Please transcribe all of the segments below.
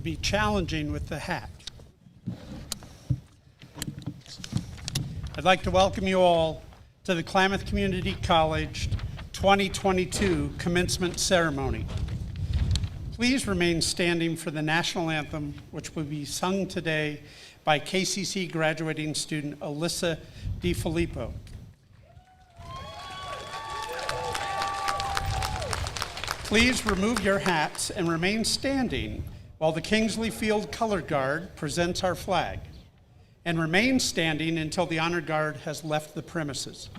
to be challenging with the hat. I'd like to welcome you all to the Klamath Community College 2022 Commencement Ceremony. Please remain standing for the national anthem, which will be sung today by KCC graduating student Alyssa DiFilippo. Please remove your hats and remain standing while the Kingsley Field Color Guard presents our flag, and remain standing until the honor guard has left the premises.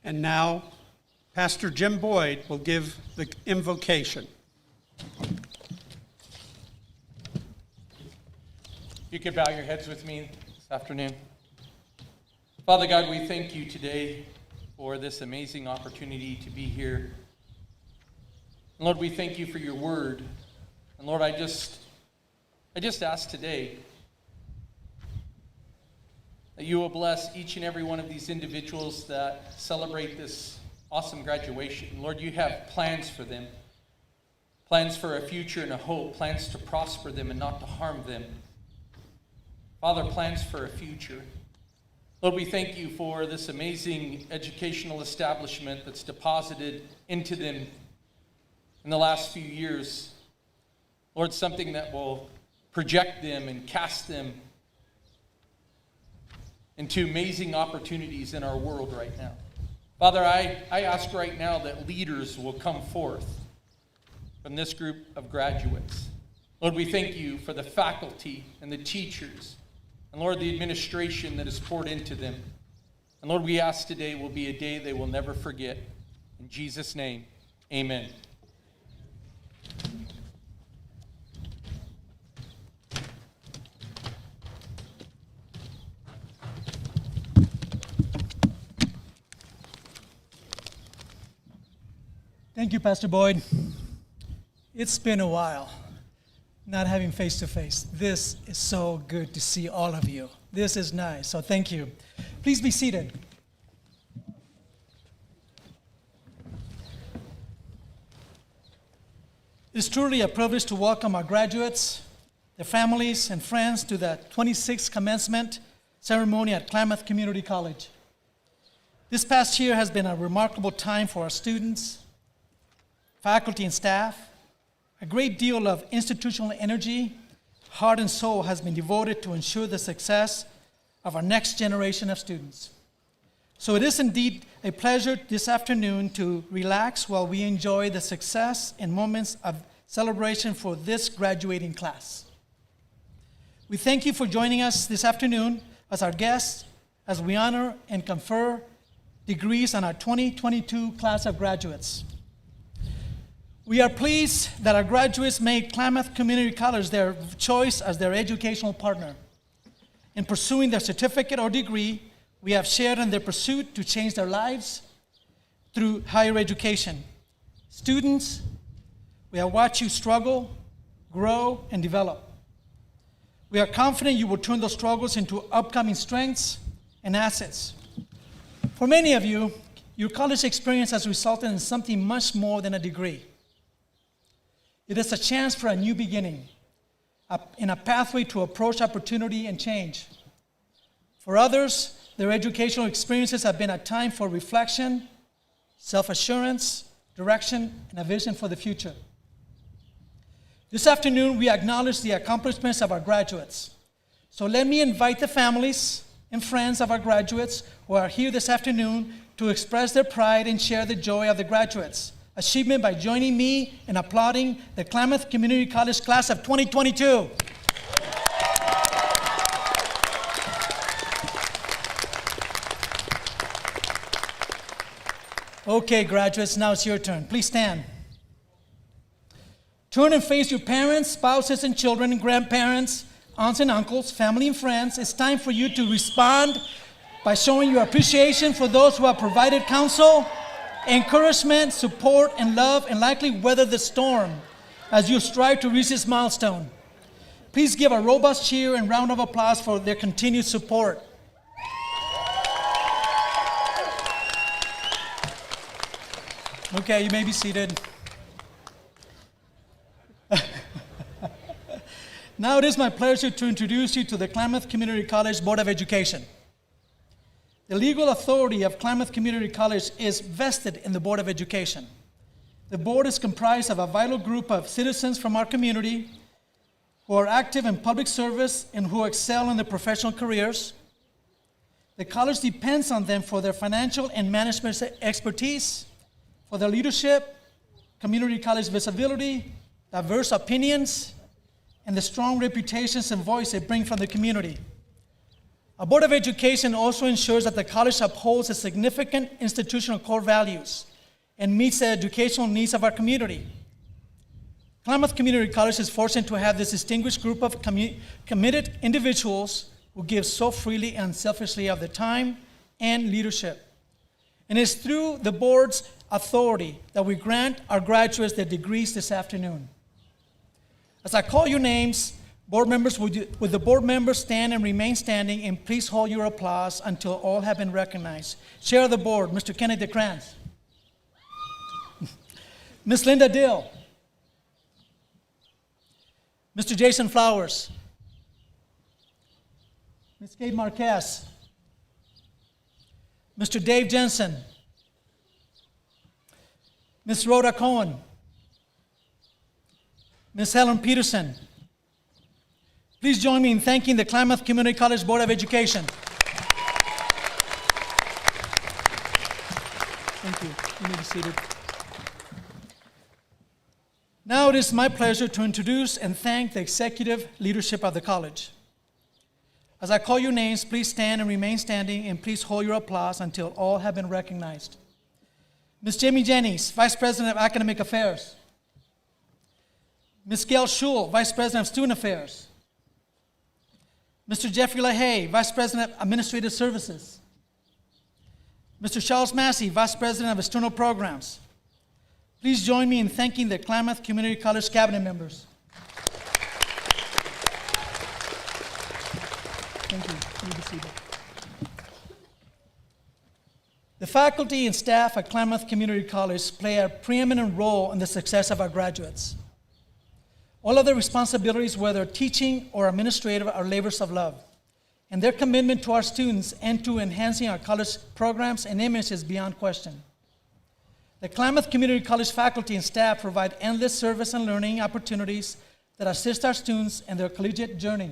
And now, Pastor Jim Boyd will give the invocation. You could bow your heads with me this afternoon. Father God, we thank you today for this amazing opportunity to be here. And Lord, we thank you for your word. And Lord, I just ask today that you will bless each and every one of these individuals that celebrate this awesome graduation. Lord, you have plans for them, plans for a future and a hope, plans to prosper them and not to harm them. Father, plans for a future. Lord, we thank you for this amazing educational establishment that's deposited into them in the last few years. Lord, something that will project them and cast them into amazing opportunities in our world right now. Father, I ask right now that leaders will come forth from this group of graduates. Lord, we thank you for the faculty and the teachers, and Lord, the administration that is poured into them. And Lord, we ask today will be a day they will never forget. In Jesus' name, amen. Thank you, Pastor Boyd. It's been a while. not having face-to-face. This is so good to see all of you. This is nice, so thank you. Please be seated. It's truly a privilege to welcome our graduates, their families, and friends to the 26th Commencement Ceremony at Klamath Community College. This past year has been a remarkable time for our students, faculty, and staff. A great deal of institutional energy, heart, and soul has been devoted to ensure the success of our next generation of students. So it is indeed a pleasure this afternoon to relax while we enjoy the success and moments of celebration for this graduating class. We thank you for joining us this afternoon as our guests as we honor and confer degrees on our 2022 class of graduates. We are pleased that our graduates made Klamath Community College their choice as their educational partner. In pursuing their certificate or degree, we have shared in their pursuit to change their lives through higher education. Students, we have watched you struggle, grow, and develop. We are confident you will turn those struggles into upcoming strengths and assets. For many of you, your college experience has resulted in something much more than a degree. It is a chance for a new beginning, in a pathway to approach opportunity and change. For others, their educational experiences have been a time for reflection, self-assurance, direction, and a vision for the future. This afternoon, we acknowledge the accomplishments of our graduates. So let me invite the families and friends of our graduates who are here this afternoon to express their pride and share the joy of the graduates' achievement by joining me in applauding the Klamath Community College class of 2022. Okay, graduates, now it's your turn. Please stand. Turn and face your parents, spouses, and children, and grandparents, aunts and uncles, family and friends. It's time for you to respond by showing your appreciation for those who have provided counsel, encouragement, support, and love, and likely weather the storm as you strive to reach this milestone. Please give a robust cheer and round of applause for their continued support. Okay, you may be seated. Now it is my pleasure to introduce you to the Klamath Community College Board of Education. The legal authority of Klamath Community College is vested in the Board of Education. The board is comprised of a vital group of citizens from our community who are active in public service and who excel in their professional careers. The college depends on them for their financial and management expertise, for their leadership, community college visibility, diverse opinions, and the strong reputations and voice they bring from the community. A Board of Education also ensures that the college upholds the significant institutional core values and meets the educational needs of our community. Klamath Community College is fortunate to have this distinguished group of committed individuals who give so freely and unselfishly of their time and leadership. And it's through the board's authority that we grant our graduates their degrees this afternoon. As I call your names, board members, would the board members stand and remain standing, and please hold your applause until all have been recognized. Chair of the board, Mr. Kenneth DeCrans. Ms. Linda Dill. Mr. Jason Flowers. Ms. Kate Marquez. Mr. Dave Jensen. Ms. Rhoda Cohen. Ms. Helen Peterson. Please join me in thanking the Klamath Community College Board of Education. Thank you. You may be seated. Now it is my pleasure to introduce and thank the executive leadership of the college. As I call your names, please stand and remain standing, and please hold your applause until all have been recognized. Ms. Jamie Jennings, Vice President of Academic Affairs. Ms. Gail Schul, Vice President of Student Affairs. Mr. Jeffrey LaHaye, Vice President of Administrative Services. Mr. Charles Massey, Vice President of External Programs. Please join me in thanking the Klamath Community College Cabinet members. Thank you. You may be seated. The faculty and staff at Klamath Community College play a preeminent role in the success of our graduates. All of their responsibilities, whether teaching or administrative, are labors of love. And their commitment to our students and to enhancing our college programs and image is beyond question. The Klamath Community College faculty and staff provide endless service and learning opportunities that assist our students in their collegiate journey,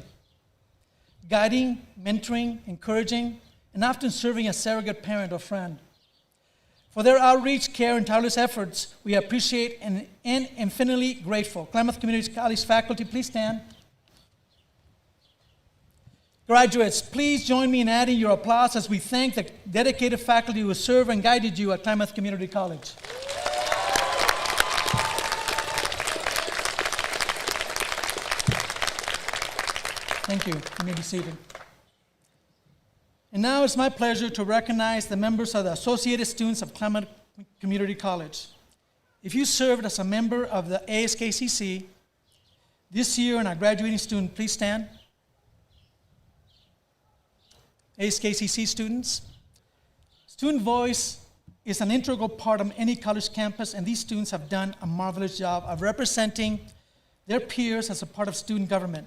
guiding, mentoring, encouraging, and often serving as surrogate parent or friend. For their outreach, care, and tireless efforts, we appreciate and infinitely grateful. Klamath Community College faculty, please stand. Graduates, please join me in adding your applause as we thank the dedicated faculty who served and guided you at Klamath Community College. Thank you. You may be seated. And now it's my pleasure to recognize the members of the Associated Students of Klamath Community College. If you served as a member of the ASKCC this year and are graduating student, please stand. ASKCC students. Student voice is an integral part of any college campus, and these students have done a marvelous job of representing their peers as a part of student government.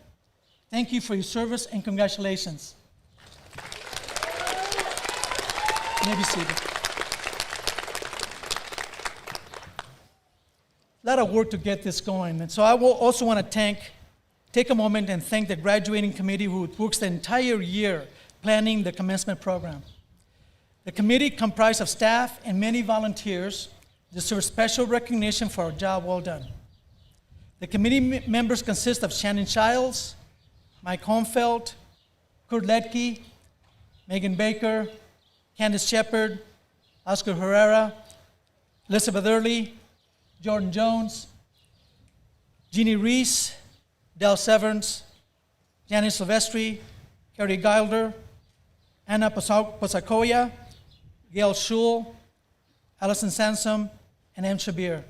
Thank you for your service and congratulations. You may be seated. A lot of work to get this going, and so I will also want to take a moment and thank the graduating committee who works the entire year planning the commencement program. The committee, comprised of staff and many volunteers, deserves special recognition for a job well done. The committee members consist of Shannon Childs, Mike Holmfeld, Kurt Ledke, Megan Baker, Candace Shepard, Oscar Herrera, Elizabeth Early, Jordan Jones, Jeannie Reese, Del Severance, Janice Silvestri, Carrie Gilder, Anna Posakoya, Gail Schul, Allison Sansom, and M. Shabir.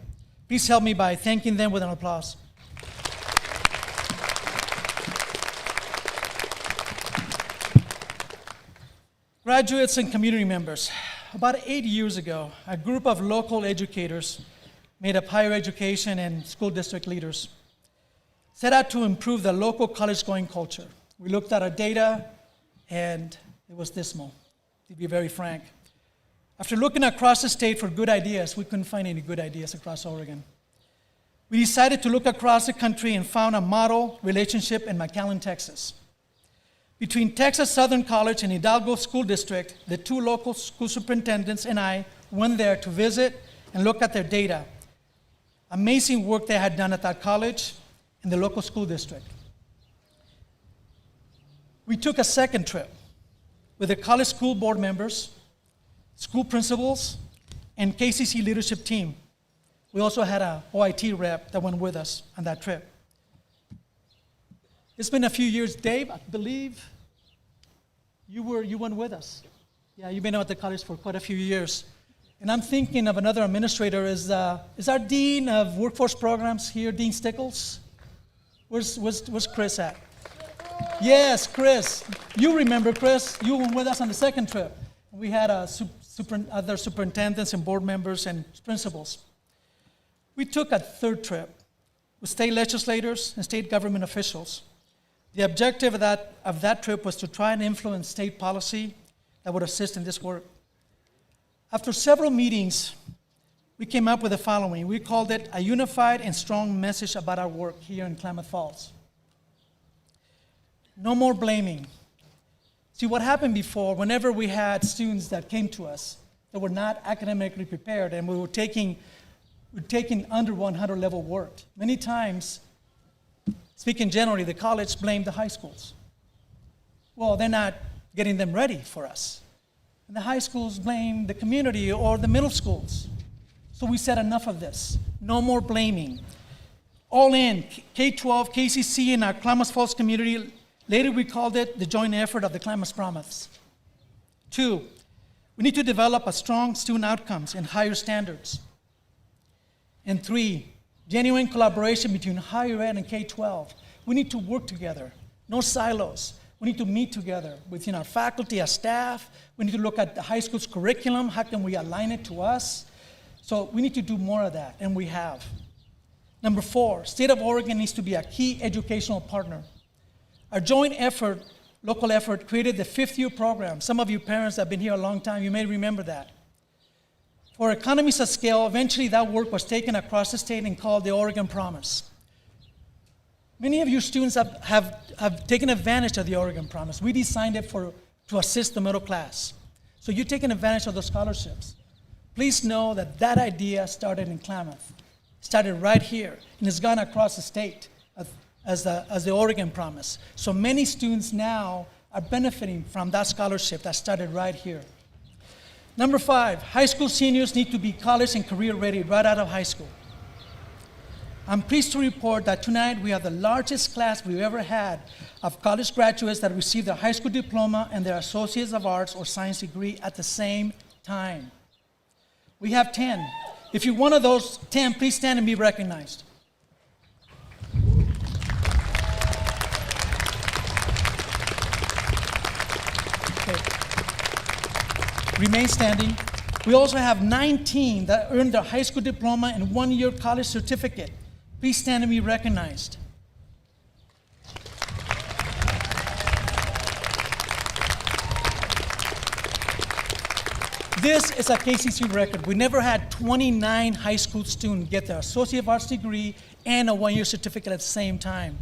Please help me by thanking them with an applause. Graduates and community members, about 8 years ago, a group of local educators made up higher education and school district leaders, set out to improve the local college-going culture. We looked at our data, and it was dismal, to be very frank. After looking across the state for good ideas, we couldn't find any good ideas across Oregon. We decided to look across the country and found a model relationship in McAllen, Texas. Between Texas Southern College and Hidalgo School District, the two local school superintendents and I went there to visit and look at their data. Amazing work they had done at that college and the local school district. We took a second trip with the college school board members, school principals, and KCC leadership team. We also had a OIT rep that went with us on that trip. It's been a few years. Dave, I believe you went with us. Yeah, you've been at the college for quite a few years. And I'm thinking of another administrator. Is our Dean of Workforce Programs here, Dean Stickles? Where's Chris at? Yes, Chris. You remember Chris. You went with us on the second trip. We had other superintendents and board members and principals. We took a third trip with state legislators and state government officials. The objective of that trip was to try and influence state policy that would assist in this work. After several meetings, we came up with the following. We called it a unified and strong message about our work here in Klamath Falls. No more blaming. See, what happened before, whenever we had students that came to us that were not academically prepared and we were taking under 100 level work, many times, speaking generally, the college blamed the high schools. Well, they're not getting them ready for us. And the high schools blame the community or the middle schools. So we said enough of this. No more blaming. All in, K-12, KCC, and our Klamath Falls community. Later we called it the joint effort of the Klamath Promise. 2, we need to develop a strong student outcomes and higher standards. And 3, genuine collaboration between higher ed and K-12. We need to work together, no silos. We need to meet together within our faculty, our staff. We need to look at the high school's curriculum. How can we align it to us? So we need to do more of that, and we have. Number 4, State of Oregon needs to be a key educational partner. Our joint effort, local effort, created the 5th-year program. Some of you parents that have been here a long time, you may remember that. For economies of scale, eventually that work was taken across the state and called the Oregon Promise. Many of you students have taken advantage of the Oregon Promise. We designed it to assist the middle class. So you're taking advantage of those scholarships. Please know that that idea started in Klamath, started right here, and has gone across the state as the Oregon Promise. So many students now are benefiting from that scholarship that started right here. Number 5, high school seniors need to be college and career ready right out of high school. I'm pleased to report that tonight we have the largest class we've ever had of college graduates that received their high school diploma and their Associates of Arts or Science degree at the same time. We have 10. If you're one of those 10, please stand and be recognized. Okay. Remain standing. We also have 19 that earned their high school diploma and 1-year college certificate. Please stand and be recognized. This is a KCC record. We never had 29 high school students get their Associate of Arts degree and a 1-year certificate at the same time.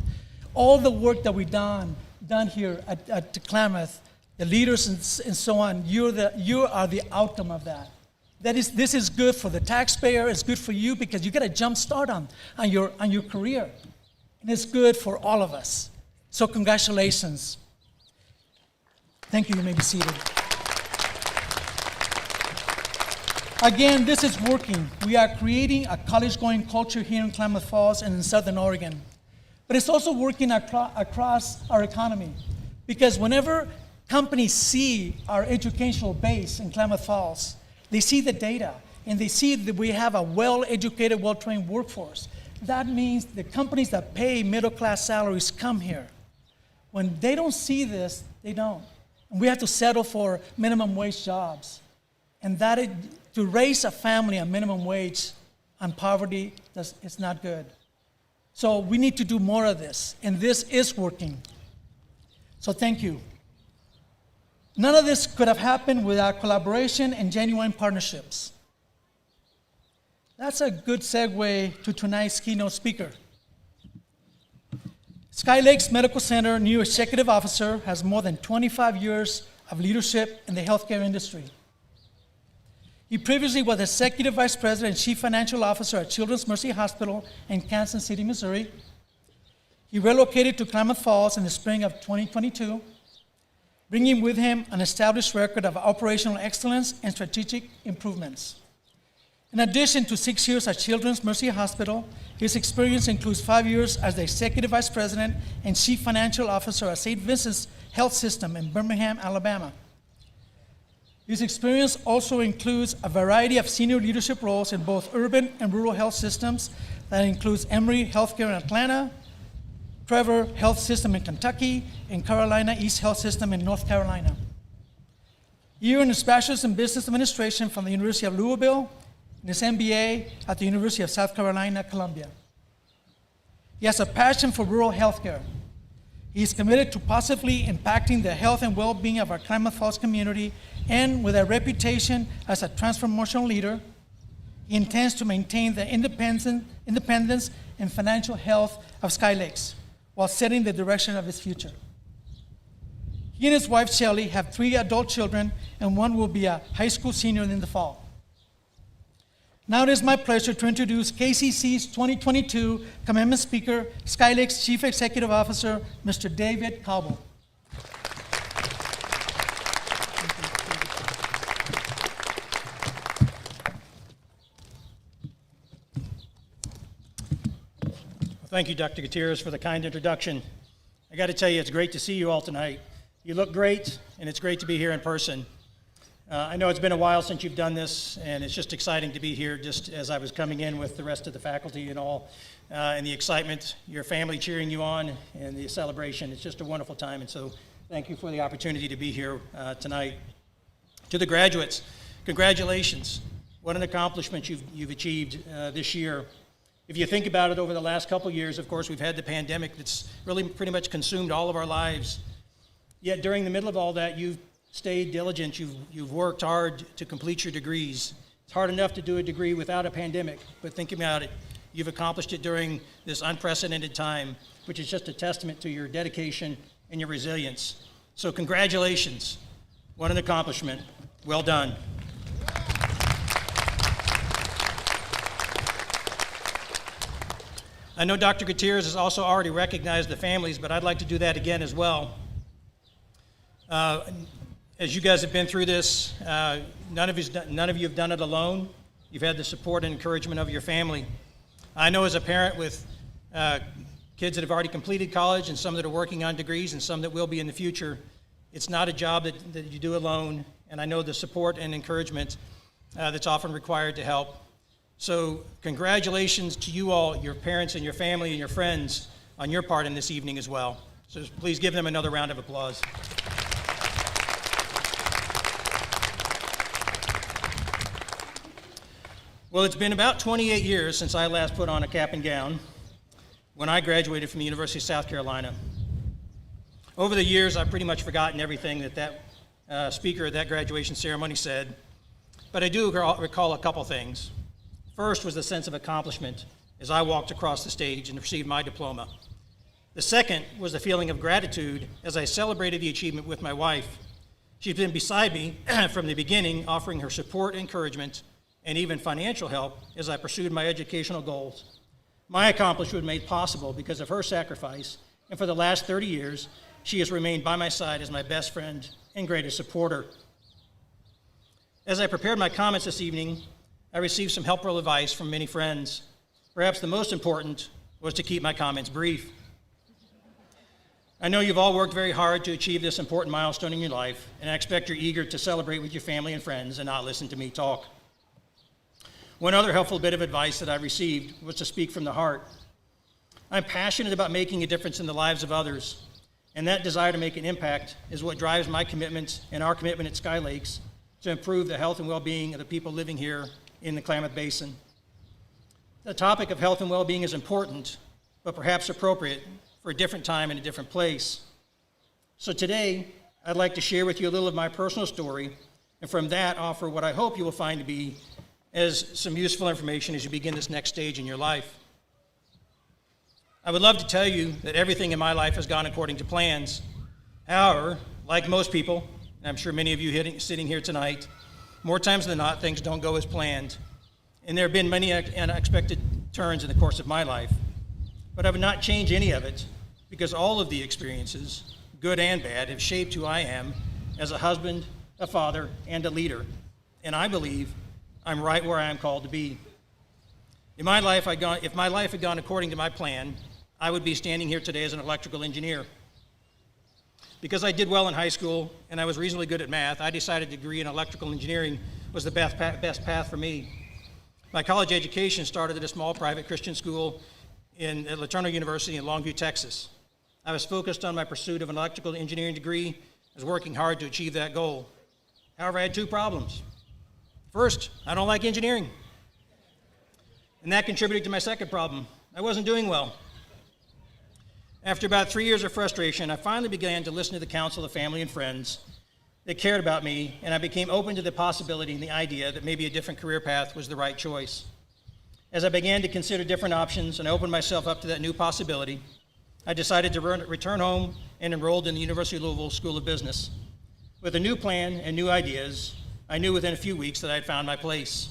All the work that we've done here at Klamath, the leaders and so on, you are the outcome of that. This is good for the taxpayer. It's good for you because you get a jump start on your career. And it's good for all of us. So congratulations. Thank you. You may be seated. Again, this is working. We are creating a college-going culture here in Klamath Falls and in Southern Oregon. But it's also working across our economy. Because whenever companies see our educational base in Klamath Falls, they see the data, and they see that we have a well-educated, well-trained workforce. That means the companies that pay middle-class salaries come here. When they don't see this, they don't. And we have to settle for minimum wage jobs. And to raise a family on minimum wage on poverty, it's not good. So we need to do more of this, and this is working. So thank you. None of this could have happened without collaboration and genuine partnerships. That's a good segue to tonight's keynote speaker. Sky Lakes Medical Center new executive officer has more than 25 years of leadership in the healthcare industry. He previously was Executive Vice President and Chief Financial Officer at Children's Mercy Hospital in Kansas City, Missouri. He relocated to Klamath Falls in the spring of 2022, bringing with him an established record of operational excellence and strategic improvements. In addition to 6 years at Children's Mercy Hospital, his experience includes 5 years as the Executive Vice President and Chief Financial Officer at St. Vincent's Health System in Birmingham, Alabama. His experience also includes a variety of senior leadership roles in both urban and rural health systems. That includes Emory Healthcare in Atlanta, Trevor Health System in Kentucky, and Carolina East Health System in North Carolina. He earned his bachelor's in business administration from the University of Louisville and his MBA at the University of South Carolina, Columbia. He has a passion for rural healthcare. He is committed to positively impacting the health and well-being of our Klamath Falls community, and with a reputation as a transformational leader, he intends to maintain the independence and financial health of Sky Lakes while setting the direction of its future. He and his wife, Shelley, have 3 adult children, and one will be a high school senior in the fall. Now it is my pleasure to introduce KCC's 2022 Commencement Speaker, Sky Lakes Chief Executive Officer, Mr. David Cobble. Thank you, Dr. Gutierrez, for the kind introduction. I got to tell you, it's great to see you all tonight. You look great, and it's great to be here in person. I know it's been a while since you've done this, and it's just exciting to be here just as I was coming in with the rest of the faculty and all, and the excitement, your family cheering you on, and the celebration. It's just a wonderful time, and so Thank you for the opportunity to be here tonight. To the graduates, congratulations. What an accomplishment you've achieved this year. If you think about it, over the last couple of years, of course, we've had the pandemic that's really pretty much consumed all of our lives. Yet during the middle of all that, you've stayed diligent, you've worked hard to complete your degrees. It's hard enough to do a degree without a pandemic, but think about it. You've accomplished it during this unprecedented time, which is just a testament to your dedication and your resilience. So congratulations. What an accomplishment. Well done. I know Dr. Gutierrez has also already recognized the families, but I'd like to do that again as well. As you guys have been through this, none of you have done it alone. You've had the support and encouragement of your family. I know as a parent with kids that have already completed college and some that are working on degrees and some that will be in the future, it's not a job that you do alone, and I know the support and encouragement that's often required to help. So congratulations to you all, your parents and your family and your friends, on your part in this evening as well. So please give them another round of applause. Well, it's been about 28 years since I last put on a cap and gown when I graduated from the University of South Carolina. Over the years, I've pretty much forgotten everything that speaker at that graduation ceremony said, but I do recall a couple things. First was the sense of accomplishment as I walked across the stage and received my diploma. The second was the feeling of gratitude as I celebrated the achievement with my wife. She's been beside me from the beginning, offering her support, encouragement, and even financial help as I pursued my educational goals. My accomplishment was made possible because of her sacrifice, and for the last 30 years, she has remained by my side as my best friend and greatest supporter. As I prepared my comments this evening, I received some helpful advice from many friends. Perhaps the most important was to keep my comments brief. I know you've all worked very hard to achieve this important milestone in your life, and I expect you're eager to celebrate with your family and friends and not listen to me talk. One other helpful bit of advice that I received was to speak from the heart. I'm passionate about making a difference in the lives of others, and that desire to make an impact is what drives my commitment and our commitment at Sky Lakes to improve the health and well-being of the people living here in the Klamath Basin. The topic of health and well-being is important, but perhaps appropriate for a different time and a different place. So today, I'd like to share with you a little of my personal story, and from that offer what I hope you will find to be as some useful information as you begin this next stage in your life. I would love to tell you that everything in my life has gone according to plans. However, like most people, and I'm sure many of you sitting here tonight, more times than not, things don't go as planned. And there have been many unexpected turns in the course of my life. But I would not change any of it because all of the experiences, good and bad, have shaped who I am as a husband, a father, and a leader. And I believe I'm right where I am called to be. If my life had gone according to my plan, I would be standing here today as an electrical engineer. Because I did well in high school and I was reasonably good at math, I decided a degree in electrical engineering was the best path for me. My college education started at a small private Christian school at LeTourneau University in Longview, Texas. I was focused on my pursuit of an electrical engineering degree. I was working hard to achieve that goal. However, I had two problems. First, I don't like engineering. And that contributed to my second problem. I wasn't doing well. After about 3 years of frustration, I finally began to listen to the counsel of family and friends that cared about me, and I became open to the possibility and the idea that maybe a different career path was the right choice. As I began to consider different options and opened myself up to that new possibility, I decided to return home and enrolled in the University of Louisville School of Business. With a new plan and new ideas, I knew within a few weeks that I had found my place.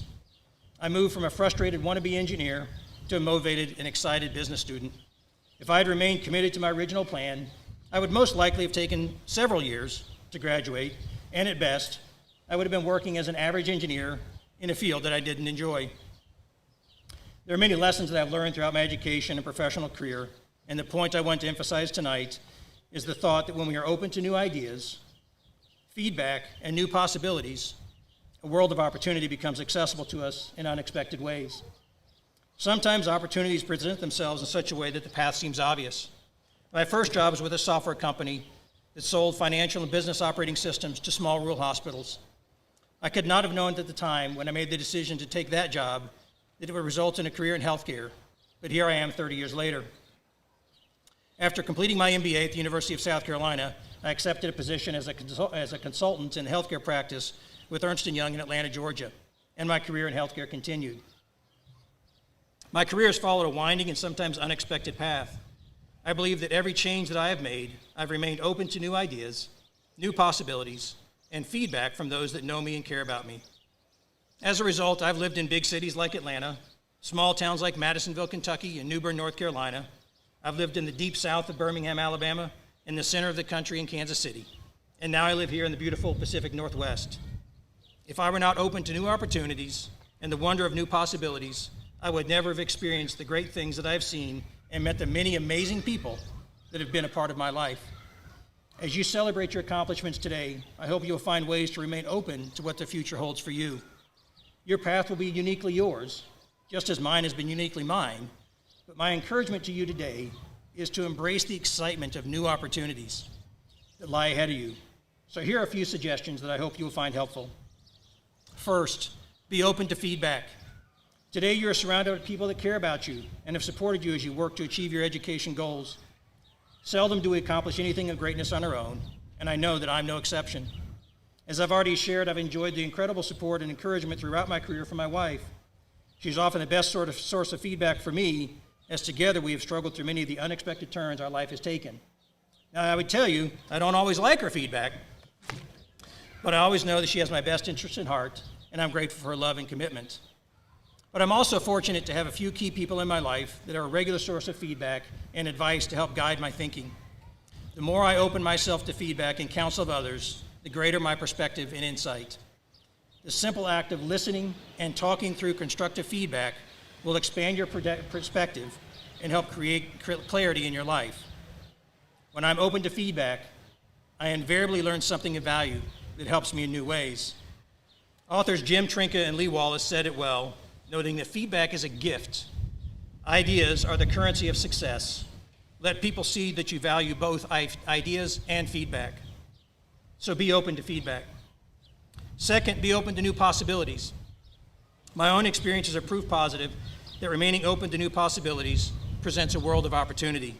I moved from a frustrated wannabe engineer to a motivated and excited business student. If I had remained committed to my original plan, I would most likely have taken several years to graduate, and at best, I would have been working as an average engineer in a field that I didn't enjoy. There are many lessons that I've learned throughout my education and professional career, and the point I want to emphasize tonight is the thought that when we are open to new ideas, feedback, and new possibilities, a world of opportunity becomes accessible to us in unexpected ways. Sometimes opportunities present themselves in such a way that the path seems obvious. My first job was with a software company that sold financial and business operating systems to small rural hospitals. I could not have known at the time when I made the decision to take that job that it would result in a career in healthcare, but here I am 30 years later. After completing my MBA at the University of South Carolina, I accepted a position as a consultant in healthcare practice with Ernst & Young in Atlanta, Georgia, and my career in healthcare continued. My career has followed a winding and sometimes unexpected path. I believe that every change that I have made, I've remained open to new ideas, new possibilities, and feedback from those that know me and care about me. As a result, I've lived in big cities like Atlanta, small towns like Madisonville, Kentucky, and New Bern, North Carolina. I've lived in the deep south of Birmingham, Alabama, in the center of the country in Kansas City, and now I live here in the beautiful Pacific Northwest. If I were not open to new opportunities and the wonder of new possibilities, I would never have experienced the great things that I've seen and met the many amazing people that have been a part of my life. As you celebrate your accomplishments today, I hope you'll find ways to remain open to what the future holds for you. Your path will be uniquely yours, just as mine has been uniquely mine, but my encouragement to you today is to embrace the excitement of new opportunities that lie ahead of you. So here are a few suggestions that I hope you'll find helpful. First, be open to feedback. Today you are surrounded by people that care about you and have supported you as you work to achieve your education goals. Seldom do we accomplish anything of greatness on our own, and I know that I'm no exception. As I've already shared, I've enjoyed the incredible support and encouragement throughout my career from my wife. She's often the best source of feedback for me, as together we have struggled through many of the unexpected turns our life has taken. Now, I would tell you, I don't always like her feedback, but I always know that she has my best interest in heart, and I'm grateful for her love and commitment. But I'm also fortunate to have a few key people in my life that are a regular source of feedback and advice to help guide my thinking. The more I open myself to feedback and counsel of others, the greater my perspective and insight. The simple act of listening and talking through constructive feedback will expand your perspective and help create clarity in your life. When I'm open to feedback, I invariably learn something of value that helps me in new ways. Authors Jim Trinka and Lee Wallace said it well, noting that feedback is a gift. Ideas are the currency of success. Let people see that you value both ideas and feedback. So be open to feedback. Second, be open to new possibilities. My own experiences are proof positive that remaining open to new possibilities presents a world of opportunity.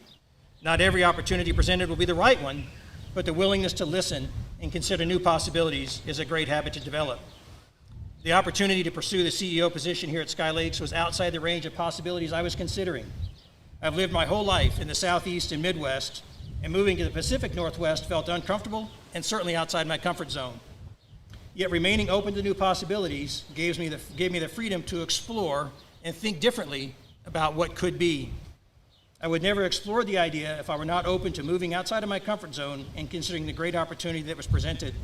Not every opportunity presented will be the right one, but the willingness to listen and consider new possibilities is a great habit to develop. The opportunity to pursue the CEO position here at Sky Lakes was outside the range of possibilities I was considering. I've lived my whole life in the Southeast and Midwest, and moving to the Pacific Northwest felt uncomfortable and certainly outside my comfort zone. Yet remaining open to new possibilities gave me the freedom to explore and think differently about what could be. I would never explore the idea if I were not open to moving outside of my comfort zone and considering the great opportunity that was presented.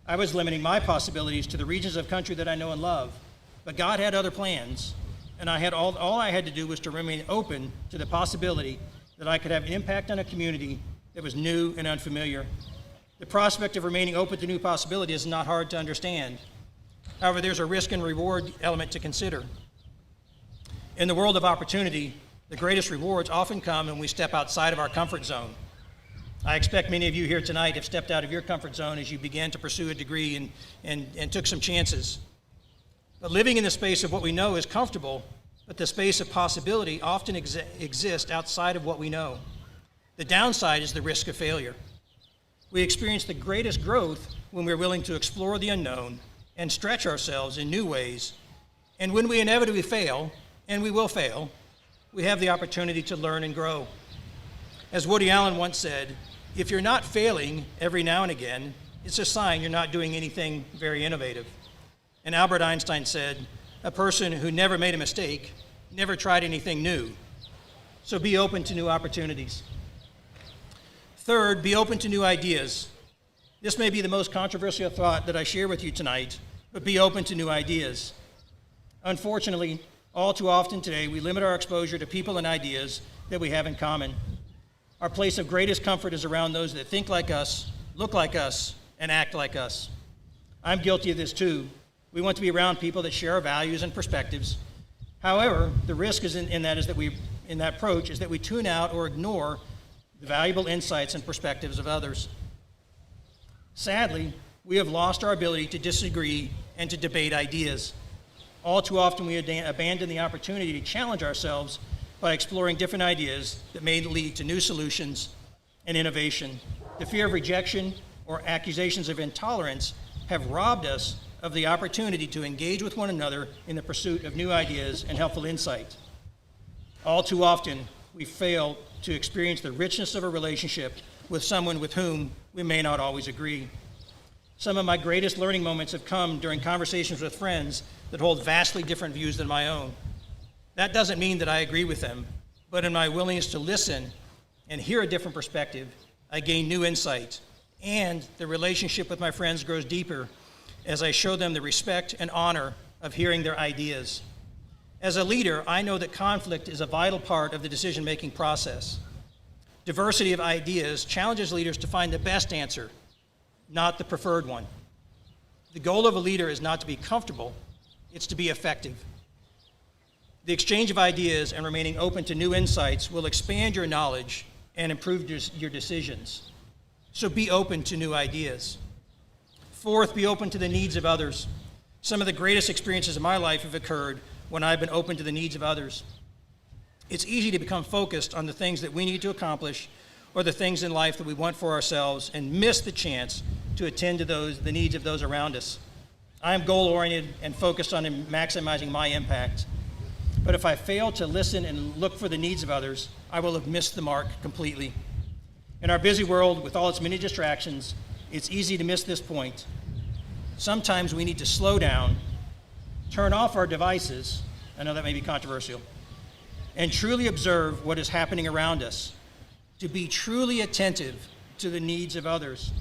I was limiting my possibilities to the regions of country that I know and love, but God had other plans, and all I had to do was to remain open to the possibility that I could have an impact on a community that was new and unfamiliar. The prospect of remaining open to new possibilities is not hard to understand. However, there's a risk and reward element to consider. In the world of opportunity, the greatest rewards often come when we step outside of our comfort zone. I expect many of you here tonight have stepped out of your comfort zone as you began to pursue a degree and took some chances. But living in the space of what we know is comfortable, but the space of possibility often exists outside of what we know. The downside is the risk of failure. We experience the greatest growth when we're willing to explore the unknown and stretch ourselves in new ways. And when we inevitably fail, and we will fail, we have the opportunity to learn and grow. As Woody Allen once said, if you're not failing every now and again, it's a sign you're not doing anything very innovative. And Albert Einstein said, a person who never made a mistake never tried anything new. So be open to new opportunities. Third, be open to new ideas. This may be the most controversial thought that I share with you tonight, but be open to new ideas. Unfortunately, all too often today, we limit our exposure to people and ideas that we have in common. Our place of greatest comfort is around those that think like us, look like us, and act like us. I'm guilty of this too. We want to be around people that share our values and perspectives. However, the risk in that approach is that we tune out or ignore the valuable insights and perspectives of others. Sadly, we have lost our ability to disagree and to debate ideas. All too often, we abandon the opportunity to challenge ourselves by exploring different ideas that may lead to new solutions and innovation. The fear of rejection or accusations of intolerance have robbed us of the opportunity to engage with one another in the pursuit of new ideas and helpful insight. All too often, we fail to experience the richness of a relationship with someone with whom we may not always agree. Some of my greatest learning moments have come during conversations with friends that hold vastly different views than my own. That doesn't mean that I agree with them, but in my willingness to listen and hear a different perspective, I gain new insight, and the relationship with my friends grows deeper as I show them the respect and honor of hearing their ideas. As a leader, I know that conflict is a vital part of the decision-making process. Diversity of ideas challenges leaders to find the best answer, not the preferred one. The goal of a leader is not to be comfortable, it's to be effective. The exchange of ideas and remaining open to new insights will expand your knowledge and improve your decisions. So be open to new ideas. Fourth, be open to the needs of others. Some of the greatest experiences of my life have occurred when I've been open to the needs of others. It's easy to become focused on the things that we need to accomplish or the things in life that we want for ourselves and miss the chance to attend to the needs of those around us. I am goal-oriented and focused on maximizing my impact. But if I fail to listen and look for the needs of others, I will have missed the mark completely. In our busy world, with all its many distractions, it's easy to miss this point. Sometimes we need to slow down, turn off our devices, I know that may be controversial, and truly observe what is happening around us, to be truly attentive to the needs of others.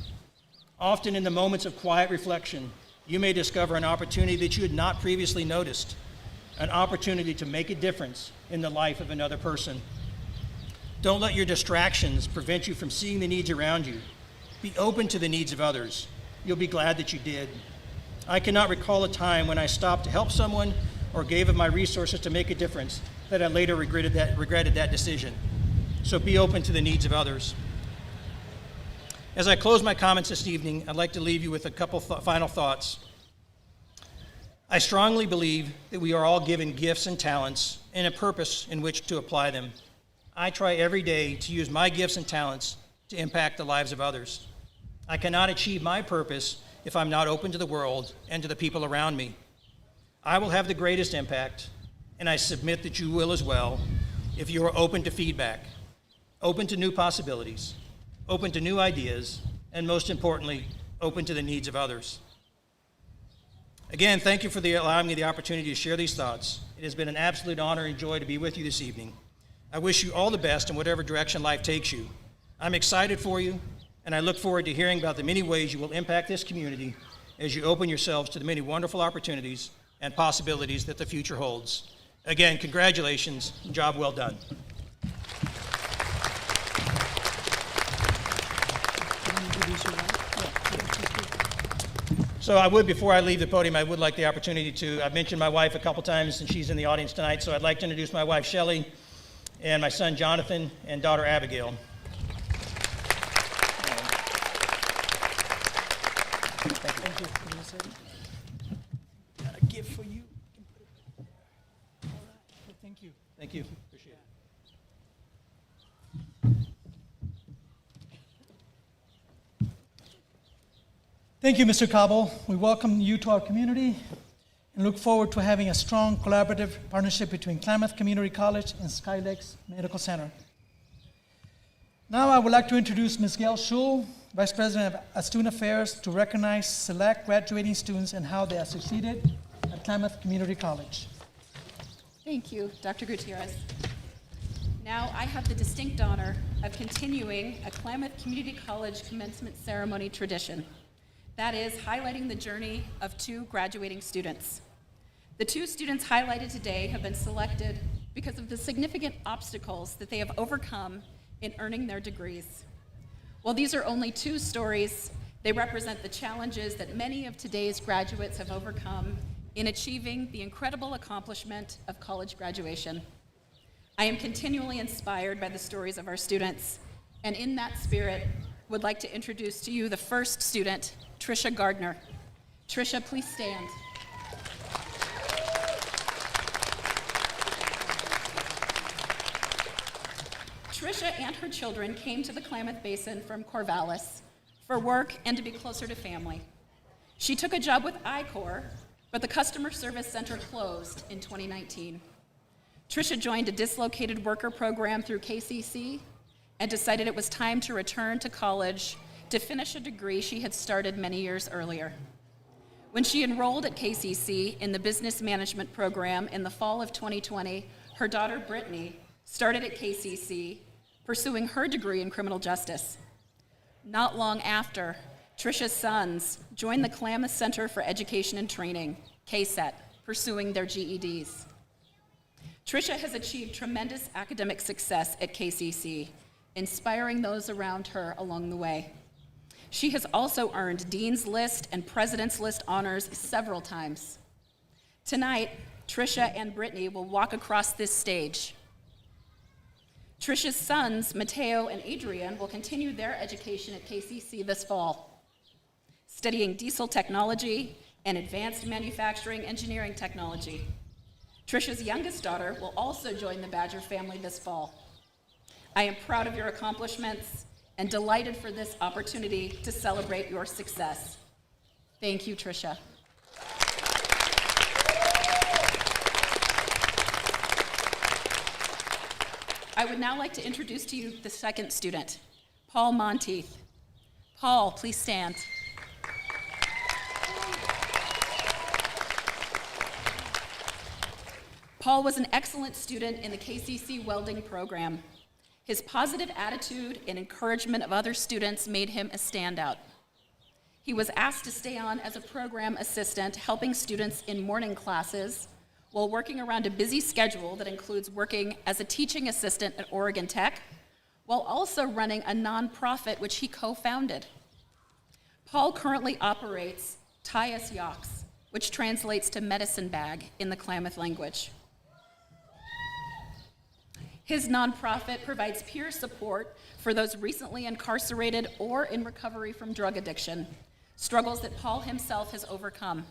Often in the moments of quiet reflection, you may discover an opportunity that you had not previously noticed, an opportunity to make a difference in the life of another person. Don't let your distractions prevent you from seeing the needs around you. Be open to the needs of others. You'll be glad that you did. I cannot recall a time when I stopped to help someone or gave of my resources to make a difference that I later regretted that decision. So be open to the needs of others. As I close my comments this evening, I'd like to leave you with a couple final thoughts. I strongly believe that we are all given gifts and talents and a purpose in which to apply them. I try every day to use my gifts and talents to impact the lives of others. I cannot achieve my purpose if I'm not open to the world and to the people around me. I will have the greatest impact, and I submit that you will as well, if you are open to feedback, open to new possibilities, open to new ideas, and most importantly, open to the needs of others. Again, thank you for allowing me the opportunity to share these thoughts. It has been an absolute honor and joy to be with you this evening. I wish you all the best in whatever direction life takes you. I'm excited for you, and I look forward to hearing about the many ways you will impact this community as you open yourselves to the many wonderful opportunities and possibilities that the future holds. Again, congratulations, job well done. So before I leave the podium, I would like the opportunity I've mentioned my wife a couple times, and she's in the audience tonight, so I'd like to introduce my wife, Shelley, and my son, Jonathan, and daughter, Abigail. Thank you. Got a gift for you. All right. Thank you. Thank you. Appreciate it. Thank you, Mr. Cabo. We welcome you to our community and look forward to having a strong collaborative partnership between Klamath Community College and Sky Lakes Medical Center. Now I would like to introduce Ms. Gail Schul, Vice President of Student Affairs, to recognize select graduating students and how they have succeeded at Klamath Community College. Thank you, Dr. Gutierrez. Now I have the distinct honor of continuing a Klamath Community College commencement ceremony tradition. That is, highlighting the journey of two graduating students. The two students highlighted today have been selected because of the significant obstacles that they have overcome in earning their degrees. While these are only two stories, they represent the challenges that many of today's graduates have overcome in achieving the incredible accomplishment of college graduation. I am continually inspired by the stories of our students And in that spirit, would like to introduce to you the first student, Trisha Gardner. Trisha, please stand. Trisha and her children came to the Klamath Basin from Corvallis for work and to be closer to family. She took a job with I-Corps, but the customer service center closed in 2019. Trisha joined a dislocated worker program through KCC and decided it was time to return to college to finish a degree she had started many years earlier. When she enrolled at KCC in the business management program in the fall of 2020, her daughter Brittany started at KCC pursuing her degree in criminal justice. Not long after, Trisha's sons joined the Klamath Center for Education and Training, KCET, pursuing their GEDs. Trisha has achieved tremendous academic success at KCC, inspiring those around her along the way. She has also earned Dean's List and President's List honors several times. Tonight, Trisha and Brittany will walk across this stage. Trisha's sons, Mateo and Adrian, will continue their education at KCC this fall, studying diesel technology and advanced manufacturing engineering technology. Trisha's youngest daughter will also join the Badger family this fall. I am proud of your accomplishments and delighted for this opportunity to celebrate your success. Thank you, Trisha. I would now like to introduce to you the second student, Paul Monteith. Paul, please stand. Paul was an excellent student in the KCC welding program. His positive attitude and encouragement of other students made him a standout. He was asked to stay on as a program assistant, helping students in morning classes while working around a busy schedule that includes working as a teaching assistant at Oregon Tech, while also running a nonprofit which he co-founded. Paul currently operates Tyus Yox, which translates to medicine bag in the Klamath language. His nonprofit provides peer support for those recently incarcerated or in recovery from drug addiction, struggles that Paul himself has overcome.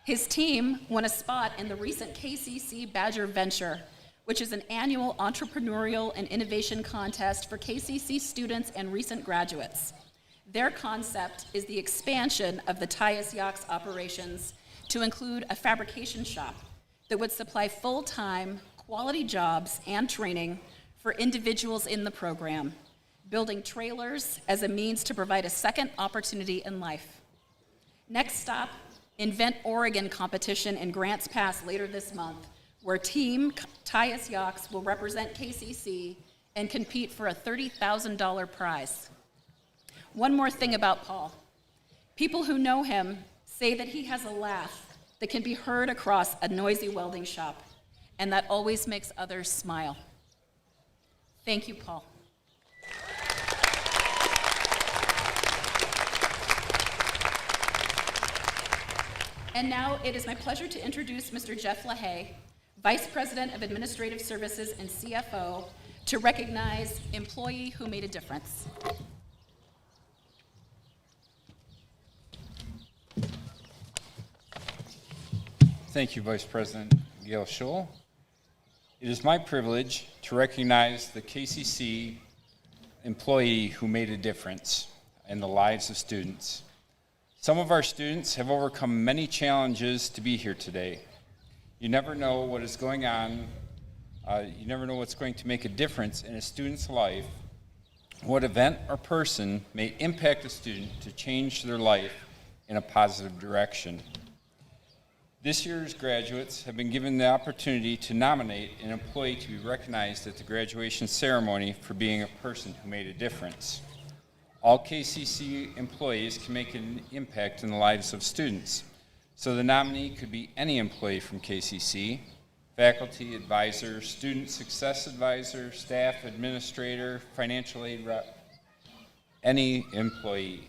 His team won a spot in the recent KCC Badger Venture, which is an annual entrepreneurial and innovation contest for KCC students and recent graduates. Their concept is the expansion of the Tyus Yox operations to include a fabrication shop that would supply full-time, quality jobs and training for individuals in the program, building trailers as a means to provide a second opportunity in life. Next stop, Invent Oregon competition in Grants Pass later this month, where Team Tyus Yox will represent KCC and compete for a $30,000 prize. One more thing about Paul. People who know him say that he has a laugh that can be heard across a noisy welding shop, and that always makes others smile. Thank you, Paul. And now it is my pleasure to introduce Mr. Jeff LaHaye, Vice President of Administrative Services and CFO, to recognize Employee Who Made a Difference. Thank you, Vice President Gail Scholl. It is my privilege to recognize the KCC employee who made a difference in the lives of students. Some of our students have overcome many challenges to be here today. You never know what is going on. You never know what's going to make a difference in a student's life. What event or person may impact a student to change their life in a positive direction. This year's graduates have been given the opportunity to nominate an employee to be recognized at the graduation ceremony for being a person who made a difference. All KCC employees can make an impact in the lives of students. So the nominee could be any employee from KCC, faculty, advisor, student success advisor, staff administrator, financial aid rep, any employee.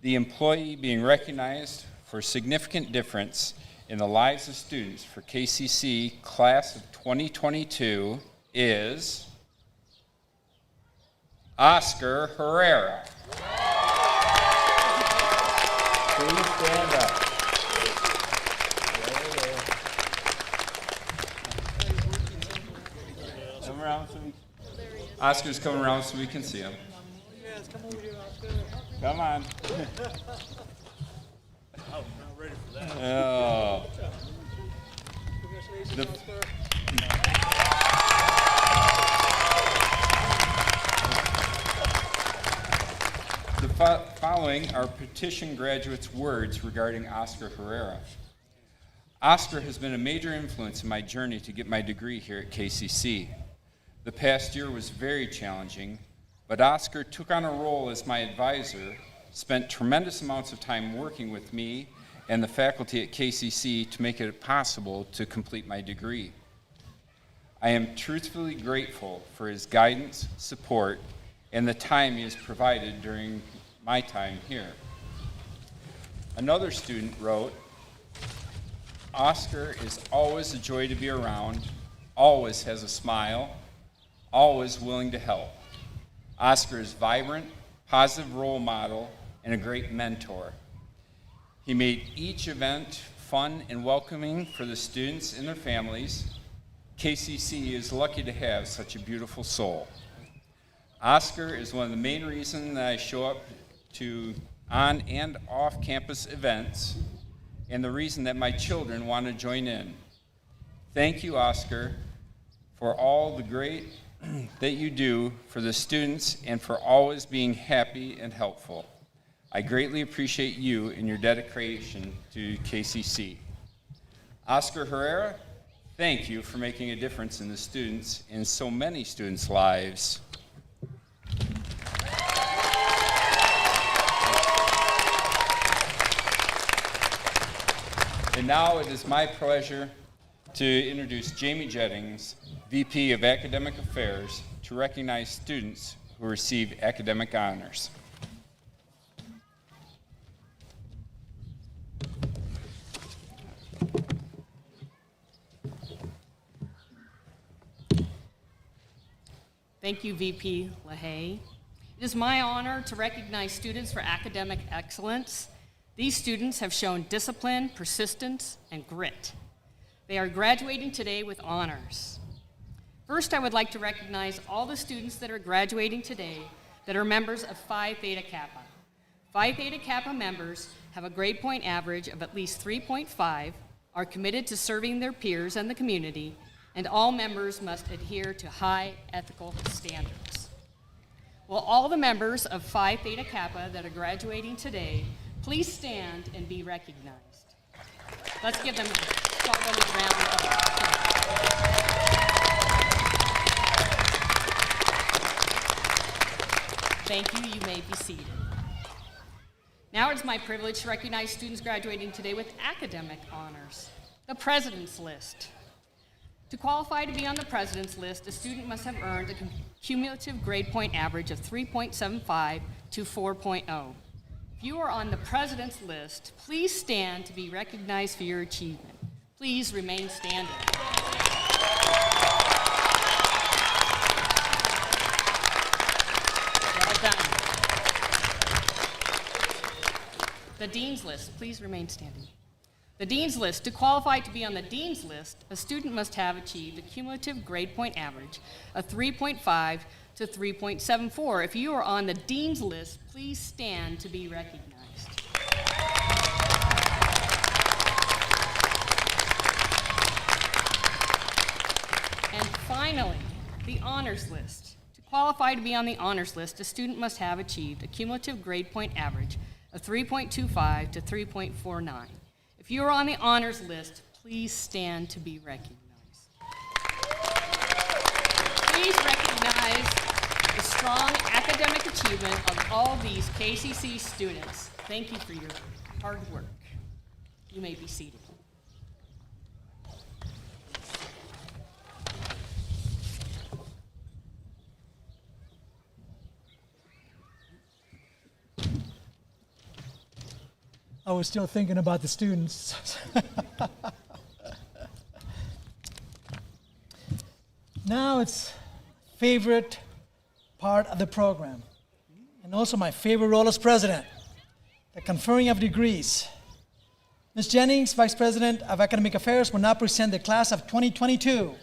The employee being recognized for a significant difference in the lives of students for KCC Class of 2022 is Oscar Herrera. Please stand up. Come around so we... Oscar's coming around so we can see him. Come on. Oh. The following are petition graduates' words regarding Oscar Herrera. Oscar has been a major influence in my journey to get my degree here at KCC. The past year was very challenging, but Oscar took on a role as my advisor, spent tremendous amounts of time working with me and the faculty at KCC to make it possible to complete my degree. I am truthfully grateful for his guidance, support, and the time he has provided during my time here. Another student wrote, Oscar is always a joy to be around, always has a smile, always willing to help. Oscar is vibrant, positive role model, and a great mentor. He made each event fun and welcoming for the students and their families. KCC is lucky to have such a beautiful soul. Oscar is one of the main reasons that I show up to on and off campus events, and the reason that my children want to join in. Thank you, Oscar, for all the great that you do for the students and for always being happy and helpful. I greatly appreciate you and your dedication to KCC. Oscar Herrera, thank you for making a difference in the students and so many students' lives. And now it is my pleasure to introduce Jamie Jettings, VP of Academic Affairs, to recognize students who receive academic honors. Thank you, VP LaHaye. It is my honor to recognize students for academic excellence. These students have shown discipline, persistence, and grit. They are graduating today with honors. First, I would like to recognize all the students that are graduating today that are members of Phi Theta Kappa. Phi Theta Kappa members have a grade point average of at least 3.5, are committed to serving their peers and the community, and all members must adhere to high ethical standards. Will all the members of Phi Theta Kappa that are graduating today please stand and be recognized? Let's give them a round of applause. Thank you. You may be seated. Now it's my privilege to recognize students graduating today with academic honors. The President's List. To qualify to be on the President's List, a student must have earned a cumulative grade point average of 3.75 to 4.0. If you are on the President's List, please stand to be recognized for your achievement. Please remain standing. Well done. The Dean's List, please remain standing. The Dean's List. To qualify to be on the Dean's List, a student must have achieved a cumulative grade point average of 3.5 to 3.74. If you are on the Dean's List, please stand to be recognized. And finally, the Honors List. To qualify to be on the Honors List, a student must have achieved a cumulative grade point average of 3.25 to 3.49. If you are on the Honors List, please stand to be recognized. Please recognize the strong academic achievement of all these KCC students. Thank you for your hard work. You may be seated. I was still thinking about the students. Now it's favorite part of the program. And also my favorite role as president, the conferring of degrees. Ms. Jennings, Vice President of Academic Affairs, will now present the class of 2022.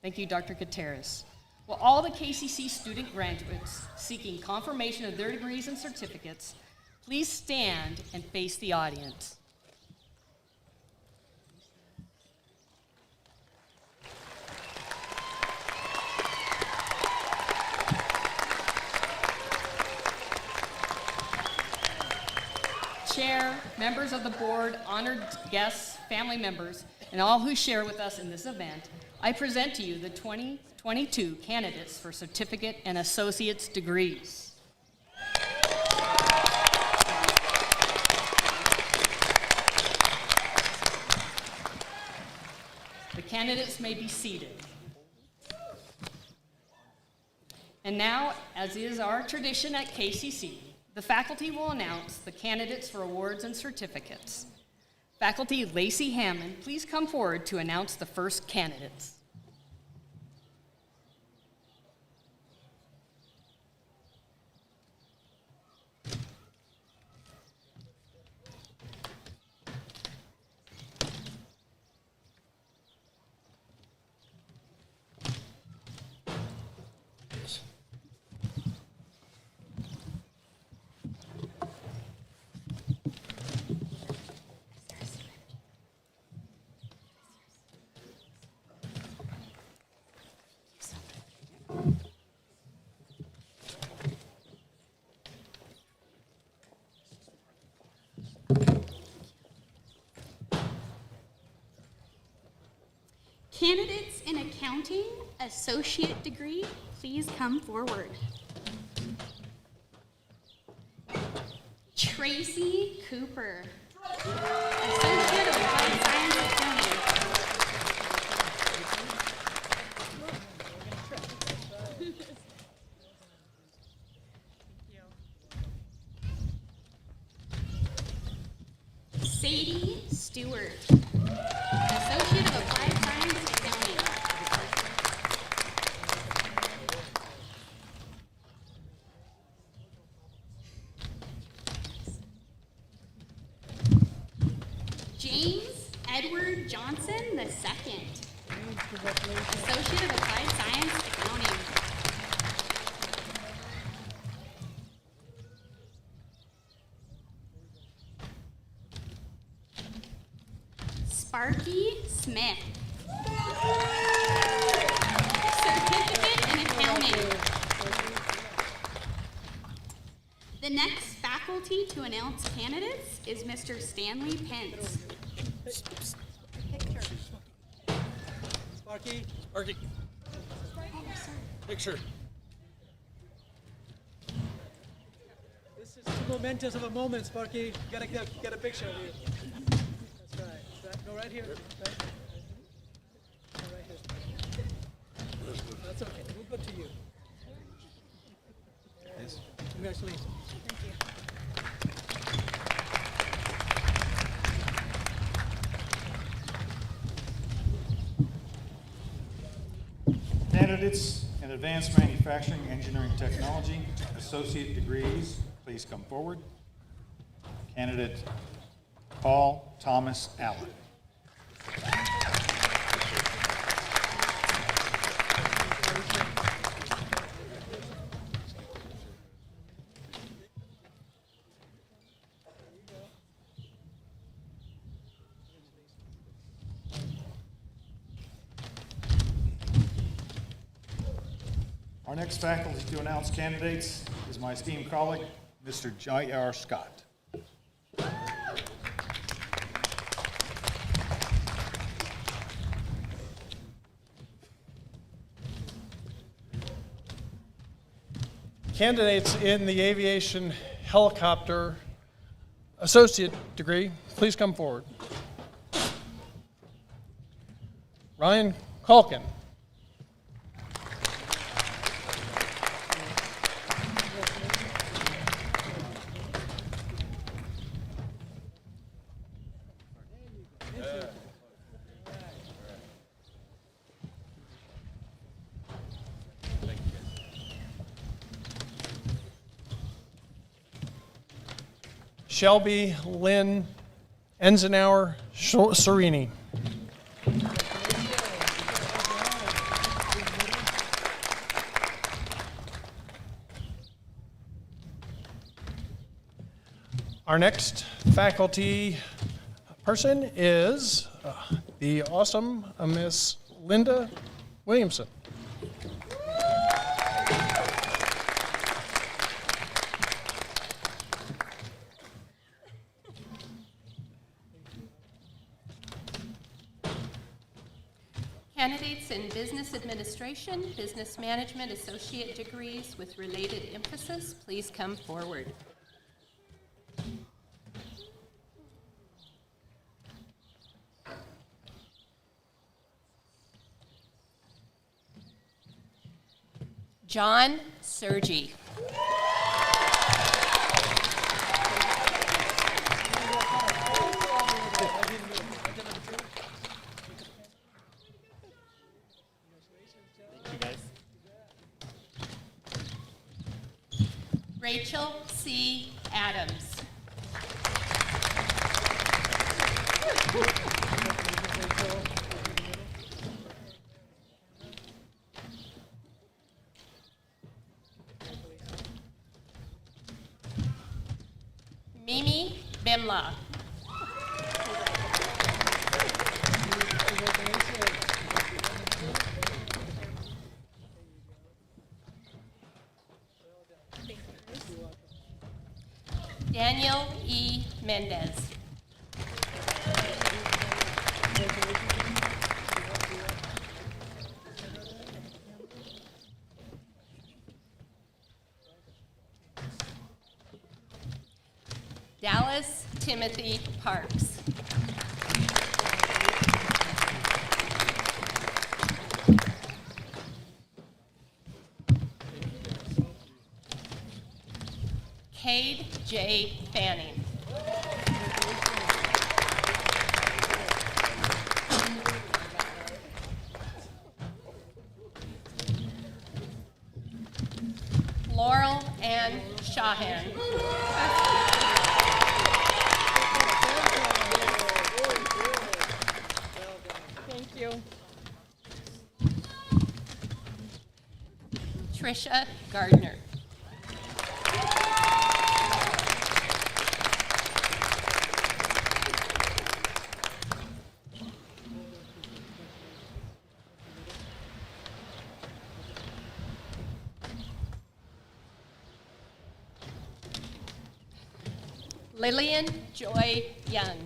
Thank you, Dr. Gutierrez. Will all the KCC student graduates seeking confirmation of their degrees and certificates please stand and face the audience? Chair, members of the board, honored guests, family members, and all who share with us in this event, I present to you the 2022 candidates for certificate and associate's degrees. The candidates may be seated. And now, as is our tradition at KCC, the faculty will announce the candidates for awards and certificates. Faculty Lacey Hammond, please come forward to announce the first candidates. Candidates in accounting, associate degree, please come forward. Tracy Cooper, associate of applied science accounting. Sadie Stewart, associate of applied science accounting. James Edward Johnson II, associate of applied science accounting. Sparky Smith, certificate in accounting. The next faculty to announce candidates is Mr. Stanley Pence. Sparky. Picture. This is too momentous of a moment, Sparky. You gotta get a picture of you. That's right. Go right here. Right. Go right here. That's okay. We'll go to you. Yes. Congratulations. Candidates in advanced manufacturing, engineering, technology, associate degrees, please come forward. Candidate Paul Thomas Allen. Our next faculty to announce candidates is my esteemed colleague, Mr. J.R. Scott. Candidates in the aviation helicopter associate degree, please come forward. Ryan Calkin. Shelby Lynn Enzenauer Serini. Our next faculty person is the awesome Miss Linda Williamson. Candidates in Business Administration, Business Management associate degrees with related emphasis, please come forward. John Sergi. Rachel C. Adams. Mimi Bimla. Daniel E. Mendez. Dallas Timothy Parks. Cade J. Fanning. Laurel Ann Shahan. Thank you. Trisha Gardner. Lillian Joy Young.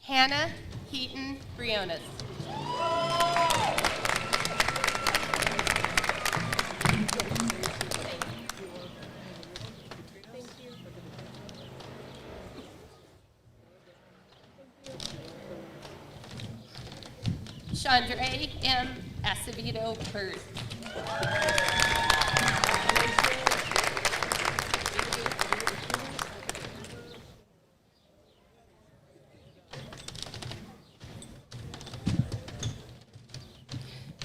Hannah Heaton Briones. Chandra M. Acevedo Bird.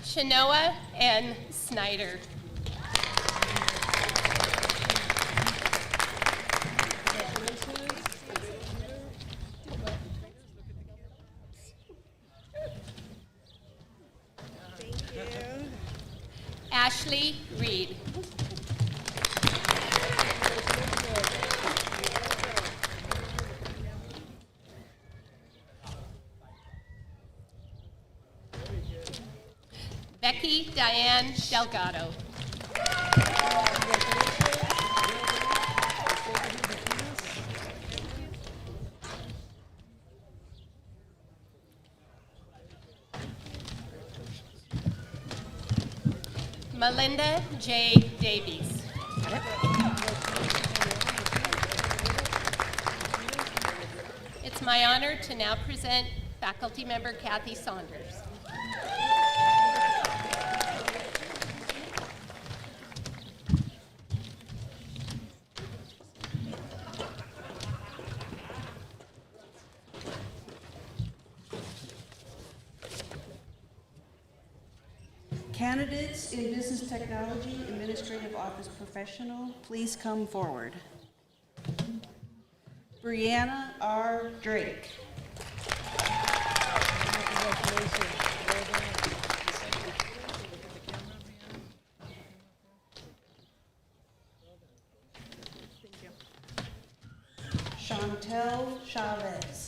Shanoa N. Snyder. Ashley Reed. Becky Diane Delgado. Melinda J. Davies. It's my honor to now present faculty member Kathy Saunders. Candidates in business technology, administrative office professional, please come forward. Brianna R. Drake. Chantel Chavez.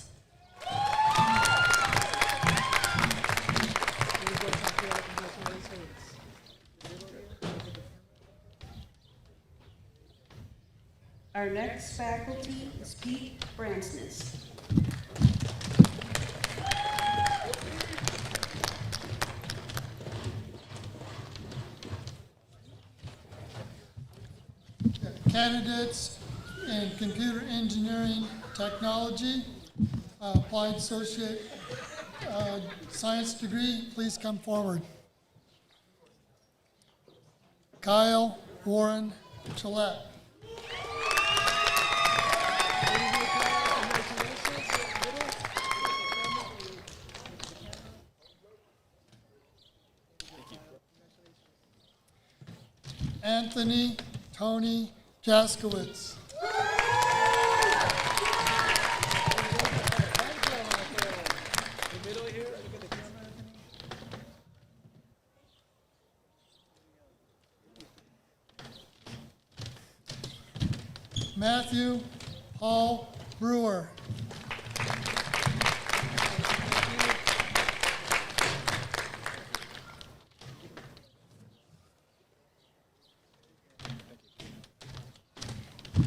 Our next faculty is Pete Bransness. Candidates in computer engineering technology, applied associate science degree, please come forward. Kyle Warren Gillette. Anthony Tony Jaskowitz. Matthew Paul Brewer.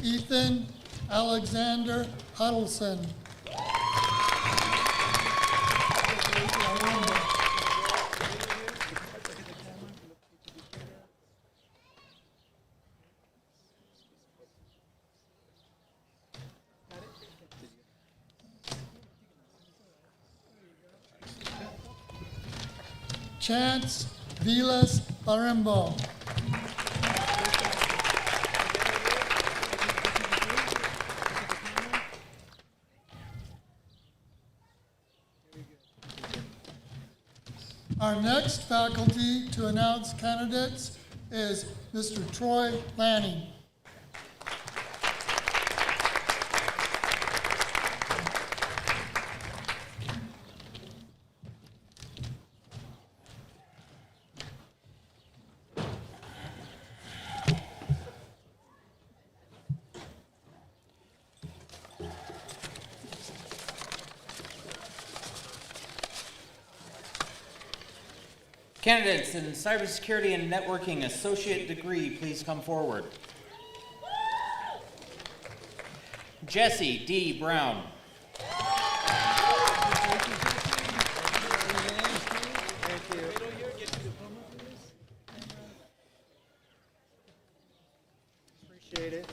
Ethan Alexander Huddleston. Chance Vilas Barembo. Our next faculty to announce candidates is Mr. Troy Lanning. Candidates in cybersecurity and networking associate degree, please come forward. Jesse D. Brown. Appreciate it.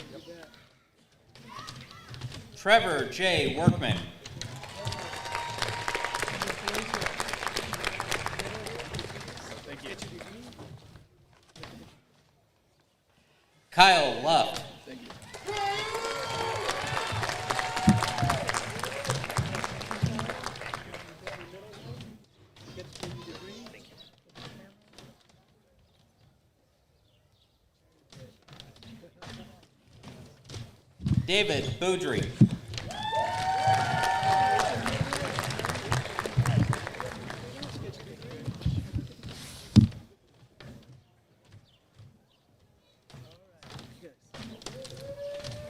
Trevor J. Workman. Kyle Luff. Thank you. David Boudry.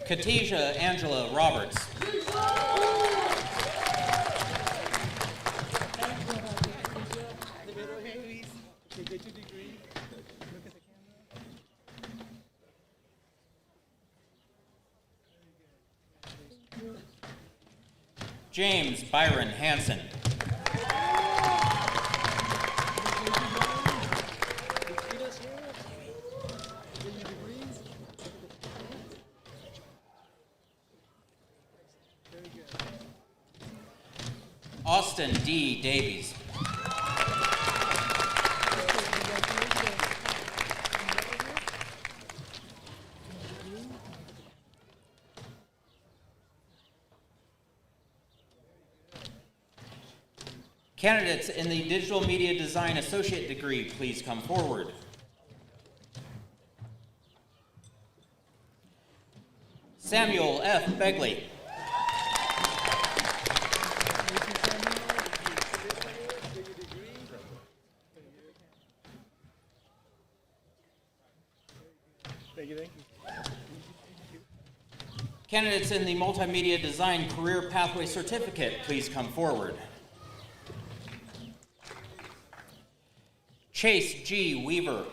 Katija Angela Roberts. James Byron Hansen. Austin D. Davies. Candidates in the Digital Media Design Associate degree, please come forward. Samuel F. Begley. Candidates in the Multimedia Design Career Pathway Certificate, please come forward. Chase G. Weaver.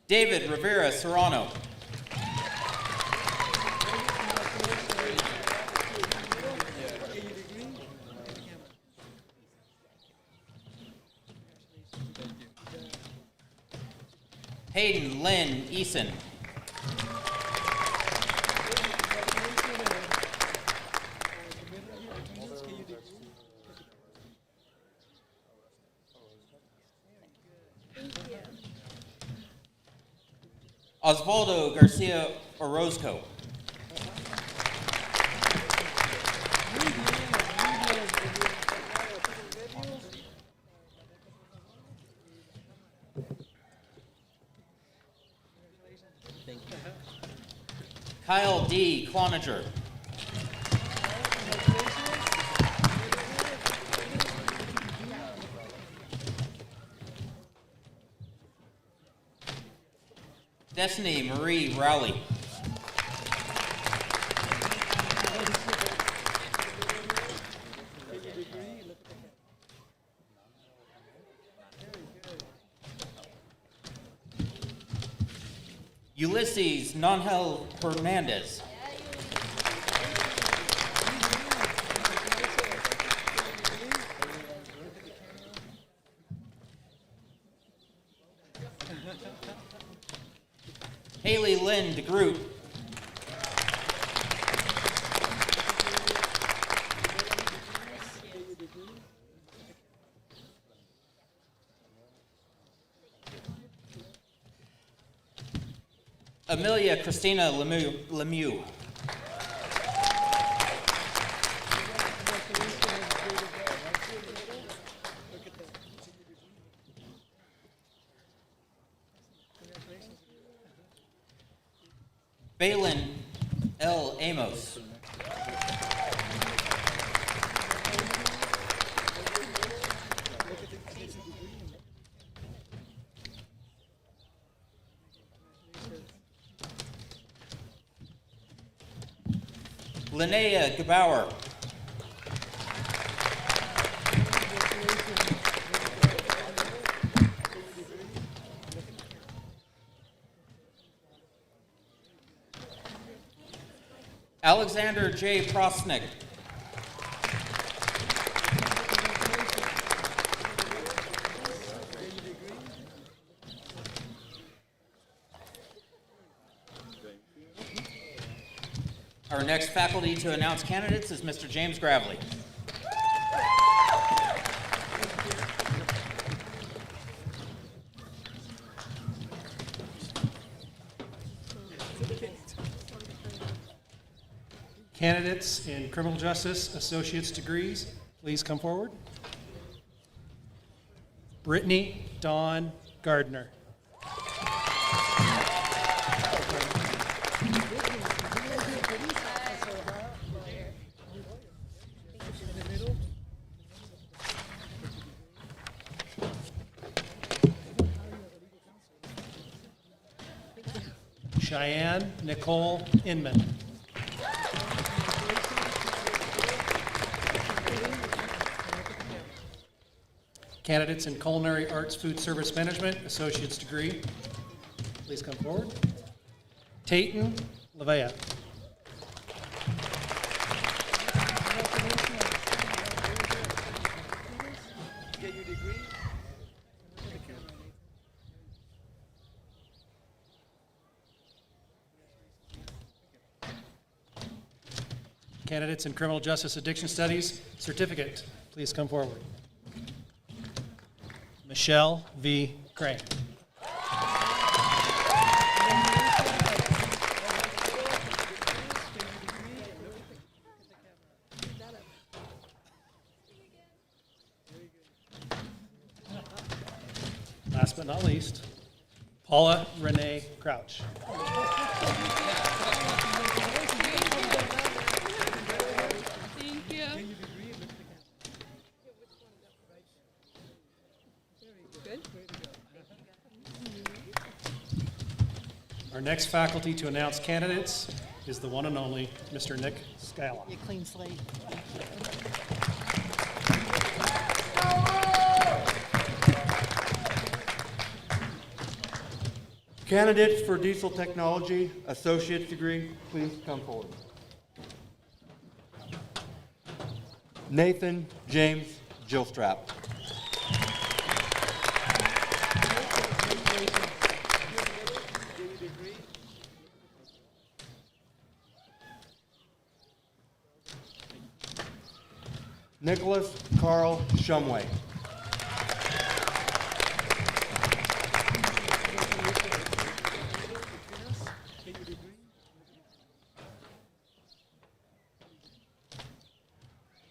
David Rivera Serrano. Hayden Lynn Eason. Osvaldo Garcia Orozco. Kyle D. Cloninger. Destiny Marie Rowley. Ulysses Nangel Hernandez. Haley Lynn DeGroot. Amelia Christina Lemieux. Balin L. Amos. Linnea Gebauer. Alexander J. Prosnick. Our next faculty to announce candidates is Mr. James Gravely. Candidates in criminal justice associate's degrees, please come forward. Brittany Dawn Gardner. Cheyenne Nicole Inman. Candidates in Culinary Arts Food Service Management, Associate's degree, please come forward. Tayton Lavea. Candidates in Criminal Justice Addiction Studies, certificate, please come forward. Michelle V. Crane. Last but not least, Paula Renee Crouch. Thank you. Our next faculty to announce candidates is the one and only Mr. Nick Scala. You clean slate. Candidates for diesel technology, associate's degree, please come forward. Nathan James Gilstrap. Nicholas Carl Shumway.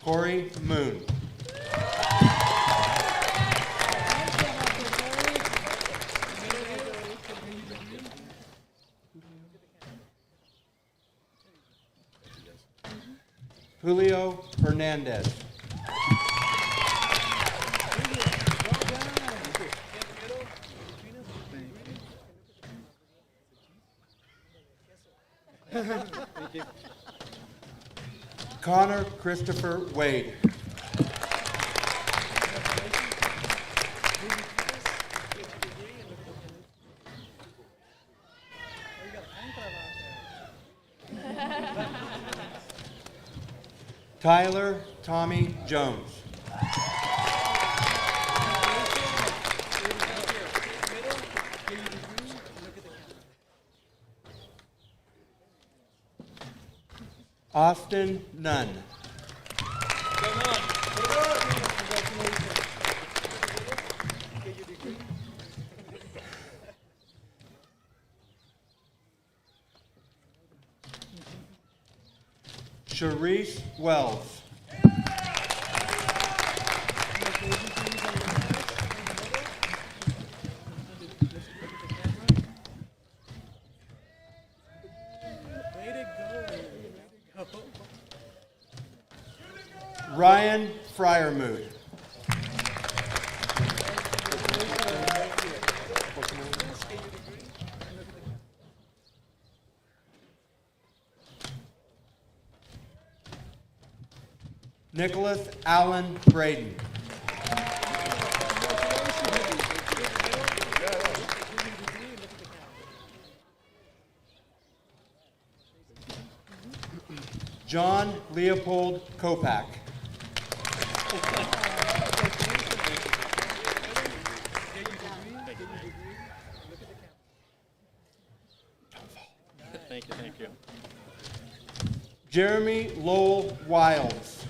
Corey Moon. Julio Hernandez. Connor Christopher Wade. Tyler Tommy Jones. Austin Nunn. Sharice Wells. Ryan Fryermuth. Nicholas Allen Braden. John Leopold Kopak. Thank you. Jeremy Lowell Wiles.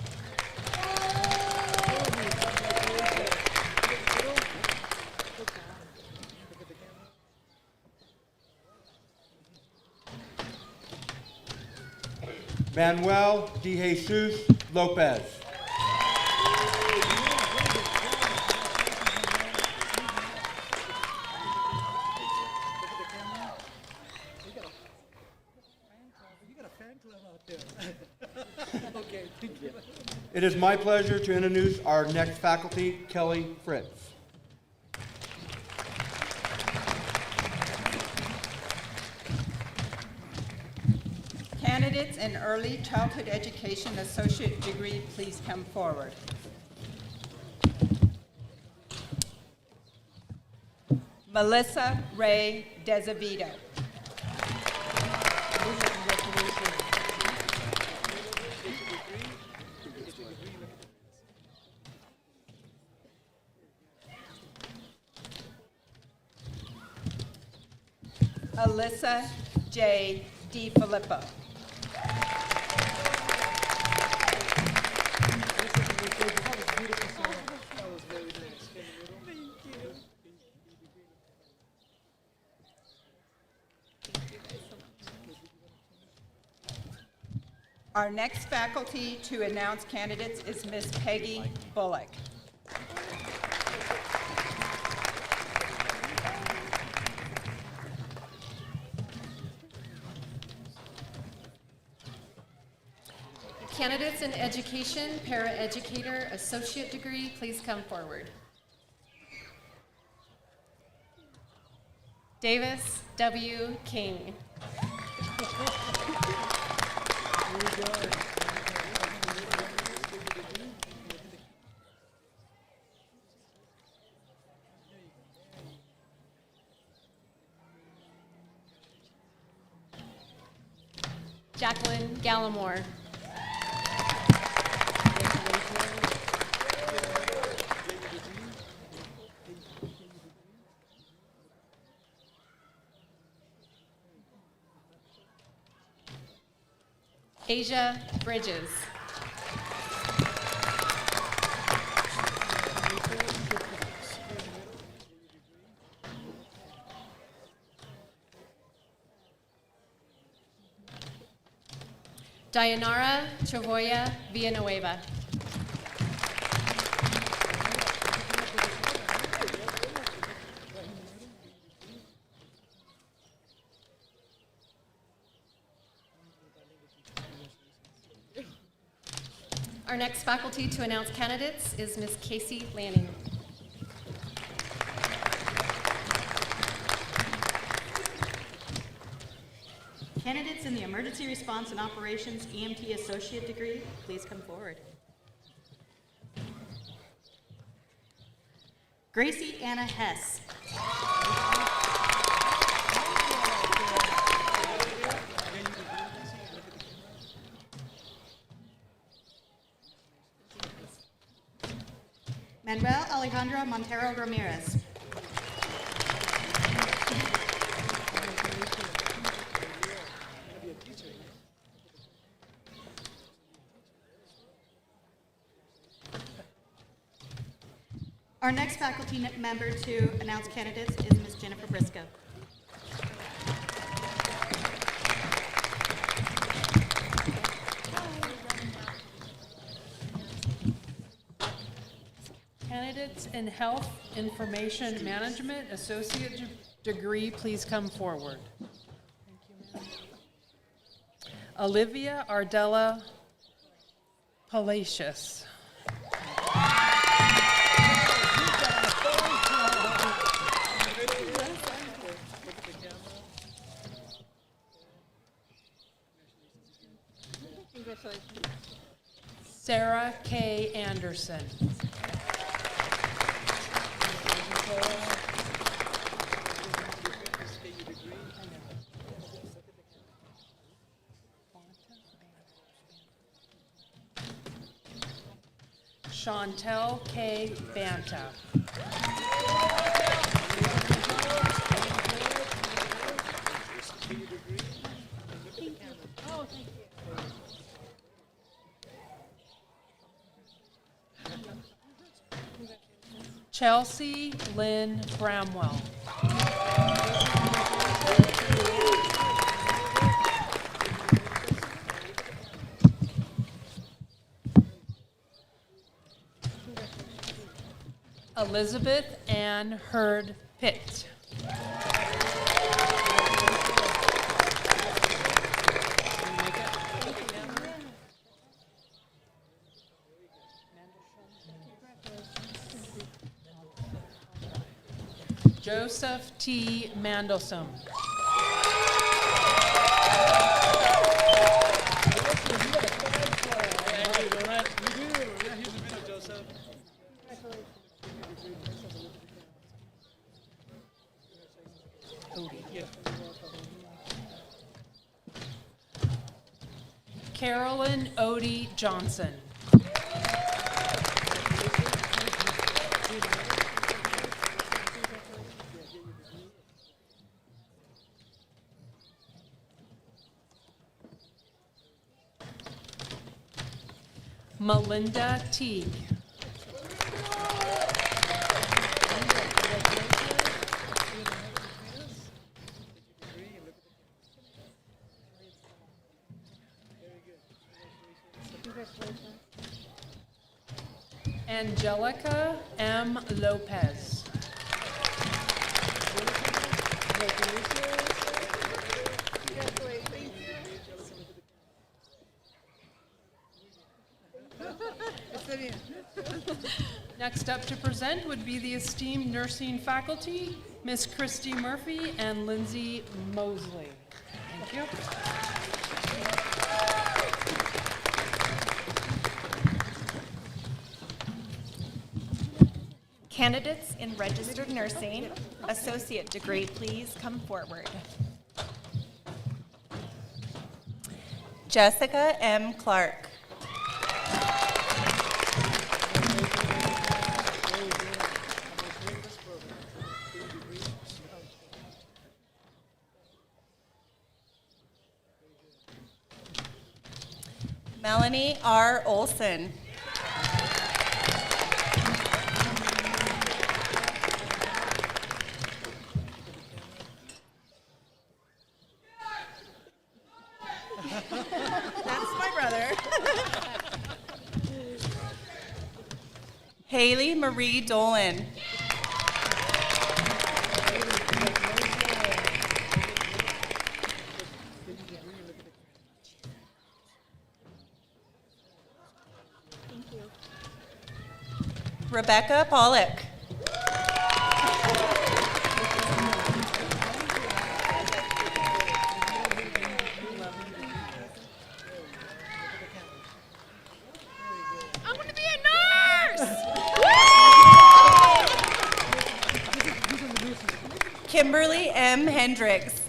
Manuel De Jesus Lopez. It is my pleasure to introduce our next faculty, Kelly Fritz. Candidates in Early Childhood Education Associate Degree, please come forward. Melissa Ray Desaveto. Alyssa J. DiFilippo. Our next faculty to announce candidates is Miss Peggy Bullock. Candidates in education, paraeducator, associate degree, please come forward. Davis W. King. Jacqueline Gallimore. Asia Bridges. Dayanara Chavoya Villanueva. Our next faculty to announce candidates is Ms. Casey Lanning. Candidates in the Emergency Response and Operations EMT Associate degree, please come forward. Gracie Anna Hess. Manuel Alejandro Montero Ramirez. Our next faculty member to announce candidates is Ms. Jennifer Briscoe. Candidates in Health Information Management Associate degree, please come forward. Thank you, ma'am. Olivia Ardella Palacios. Sarah K. Anderson. Chantel K. Banta. Chelsea Lynn Bramwell. Elizabeth Ann Hurd Pitt. Joseph T. Mandelson. Carolyn Odie Johnson. Melinda Teague. Angelica M. Lopez. Next up to present would be the esteemed nursing faculty, Miss Christy Murphy and Lindsay Mosley. Thank you. Candidates in registered nursing, associate degree, please come forward. Jessica M. Clark. Melanie R. Olson. That's my brother. Haley Marie Dolan. Rebecca Pollock. I want to be a nurse! Kimberly M. Hendricks.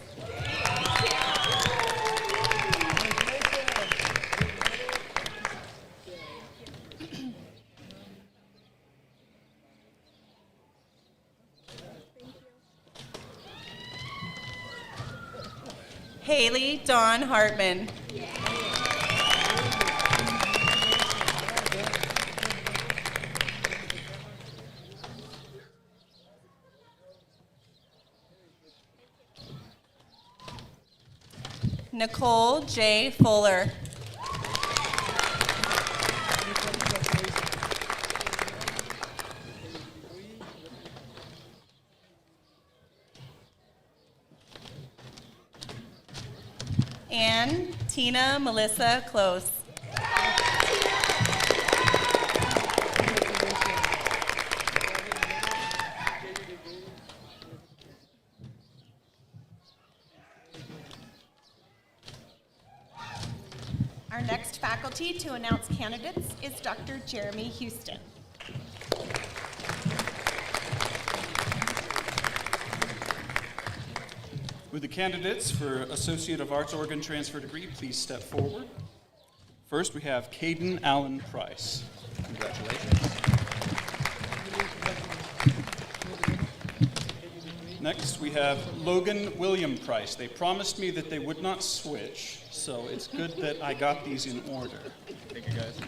Haley Dawn Hartman. Nicole J. Fuller. And Tina Melissa Close. Our next faculty to announce candidates is Dr. Jeremy Houston. Would the candidates for Associate of Arts Organ Transfer degree please step forward? First, we have Caden Allen Price. Congratulations. Next, we have Logan William Price. They promised me that they would not switch, so it's good that I got these in order. Thank you, guys.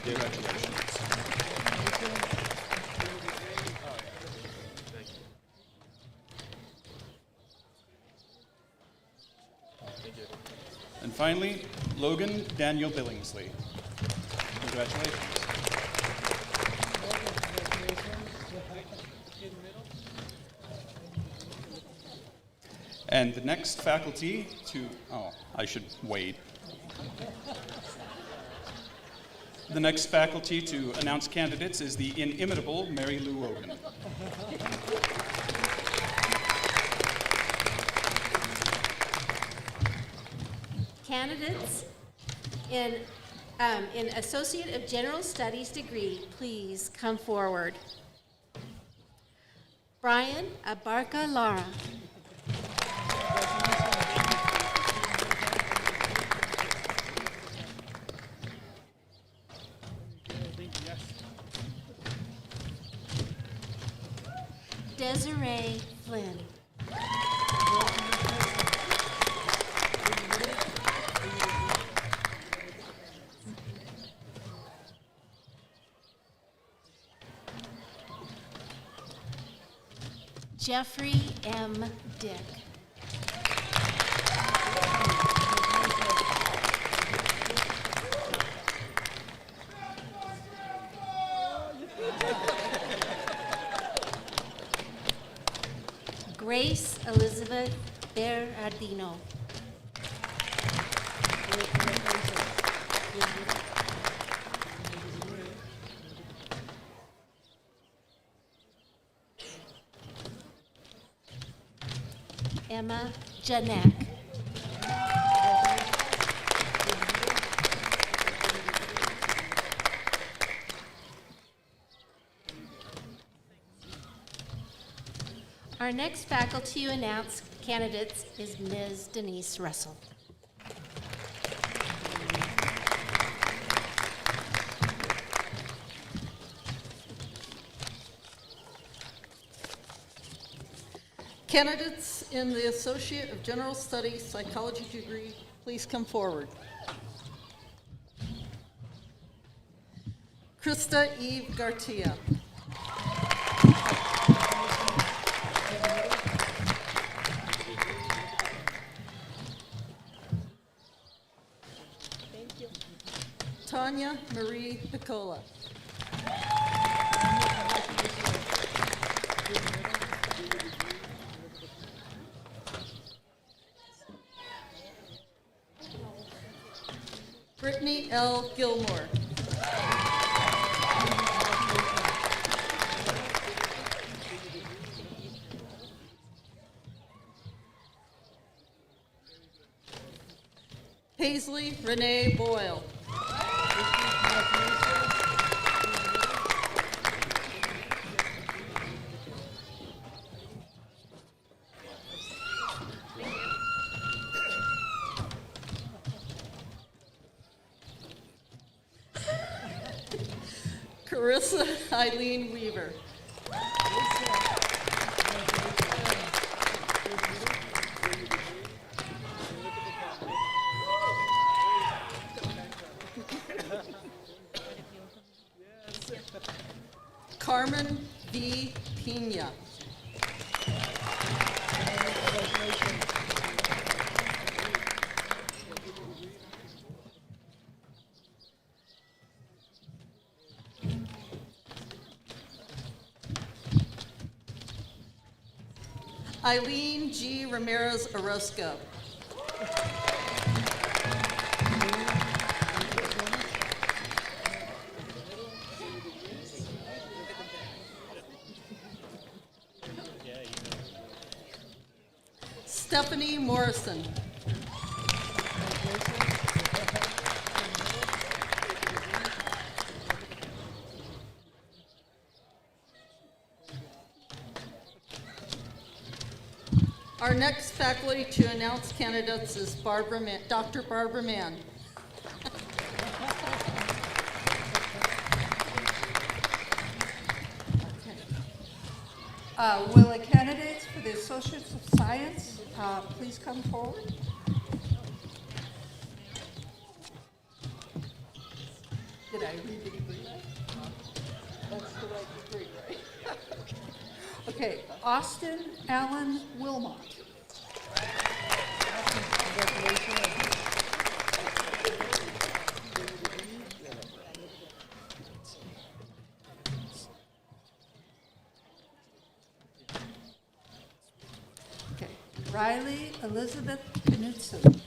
Congratulations. And finally, Logan Daniel Billingsley. Congratulations. And the next faculty to, I should wait. The next faculty to announce candidates is the inimitable Mary Lou Logan. Candidates in Associate of General Studies degree, please come forward. Brian Abarca Lara. Desiree Flynn. Jeffrey M. Dick. Grace Elizabeth Berardino. Emma Janek. Our next faculty to announce candidates is Ms. Denise Russell. Candidates in the Associate of General Studies Psychology degree, please come forward. Krista Eve Garcia. Tanya Marie Piccola. Brittany L. Gilmore. Paisley Renee Boyle. Carissa Eileen Weaver. Carmen V. Pena. Eileen G. Ramirez Orozco. Stephanie Morrison. Our next faculty to announce candidates is Dr. Barbara Mann. Will the candidates for the Associates of Science please come forward? Did I read the degree right? That's the right degree, right? Okay, Austin Allen Wilmot. Okay, Riley Elizabeth Knudsen.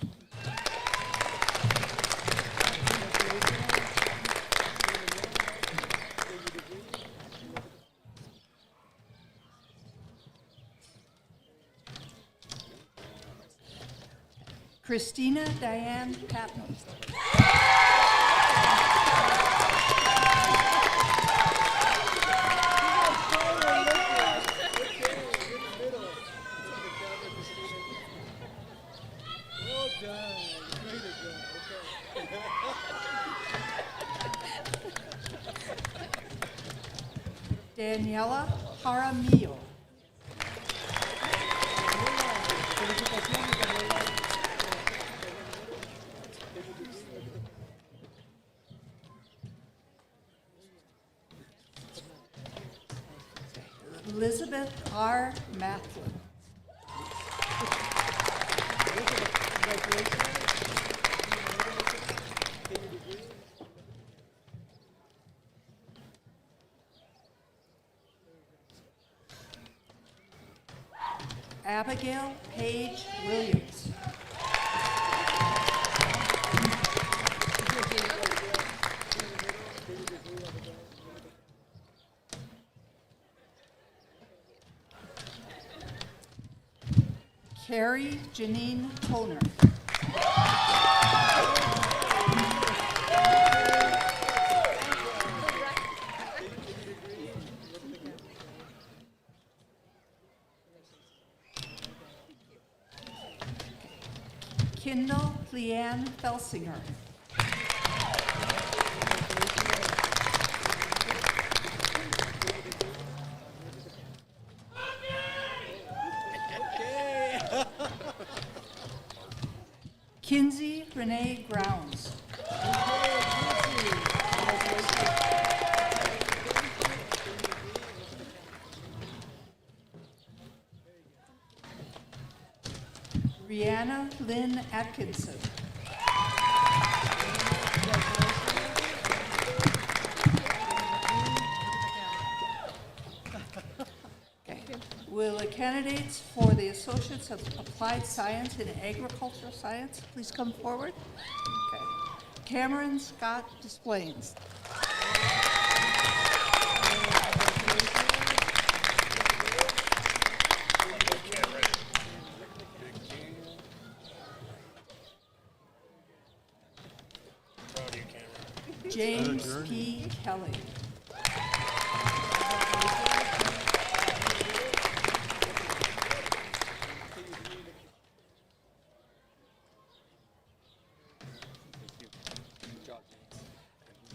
Christina Diane Patton. Daniela Jaramillo. Elizabeth R. Mathlin. Abigail Page Williams. Carrie Janine Toner. Kendall Leanne Felsinger. Kinsey Renee Grounds. Rihanna Lynn Atkinson. Okay. Will the candidates for the Associates of Applied Science and Agricultural Science please come forward? Okay. Cameron Scott Desplains. James P. Kelly.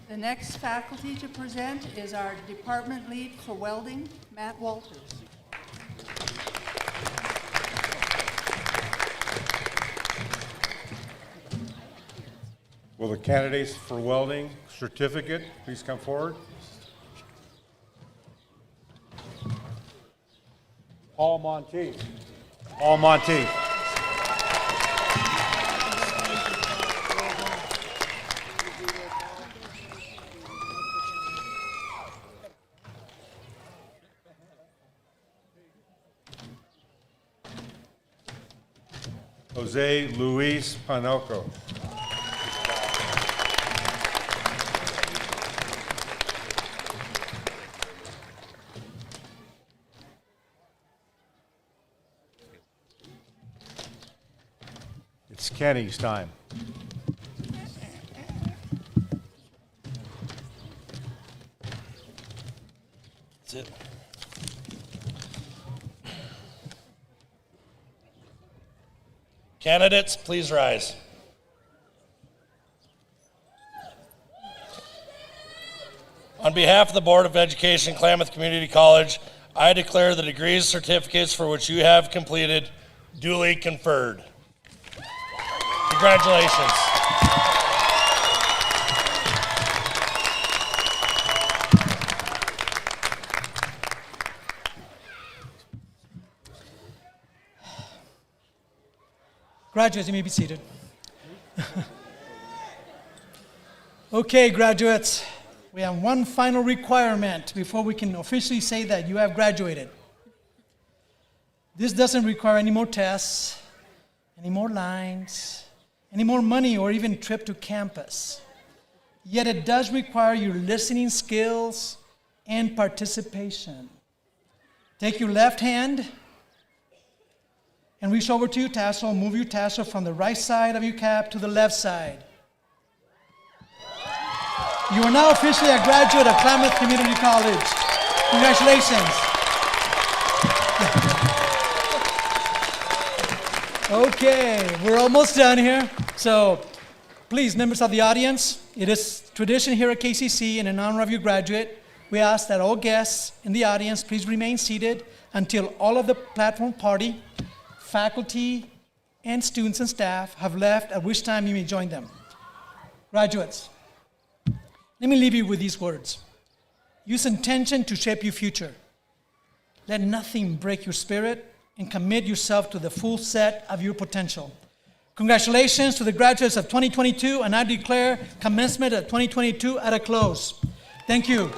The next faculty to present is our department lead for welding, Matt Walters. Will the candidates for welding certificate please come forward? Paul Monteith. Paul Monteith. Jose Luis Panoco. It's Kenny's time. That's it. Candidates, please rise. On behalf of the Board of Education, Klamath Community College, I declare the degrees and certificates for which you have completed duly conferred. Congratulations. Graduates, you may be seated. Okay, graduates, we have one final requirement before we can officially say that you have graduated. This doesn't require any more tests, any more lines, any more money, or even trip to campus. Yet it does require your listening skills and participation. Take your left hand and reach over to your tassel. Move your tassel from the right side of your cap to the left side. You are now officially a graduate of Klamath Community College. Congratulations. Okay, we're almost done here. So please, members of the audience, it is tradition here at KCC, and in honor of your graduate, we ask that all guests in the audience please remain seated until all of the platform party, faculty, and students and staff have left, at which time you may join them. Graduates, let me leave you with these words. Use intention to shape your future. Let nothing break your spirit, and commit yourself to the full set of your potential. Congratulations to the graduates of 2022, and I declare commencement of 2022 at a close. Thank you.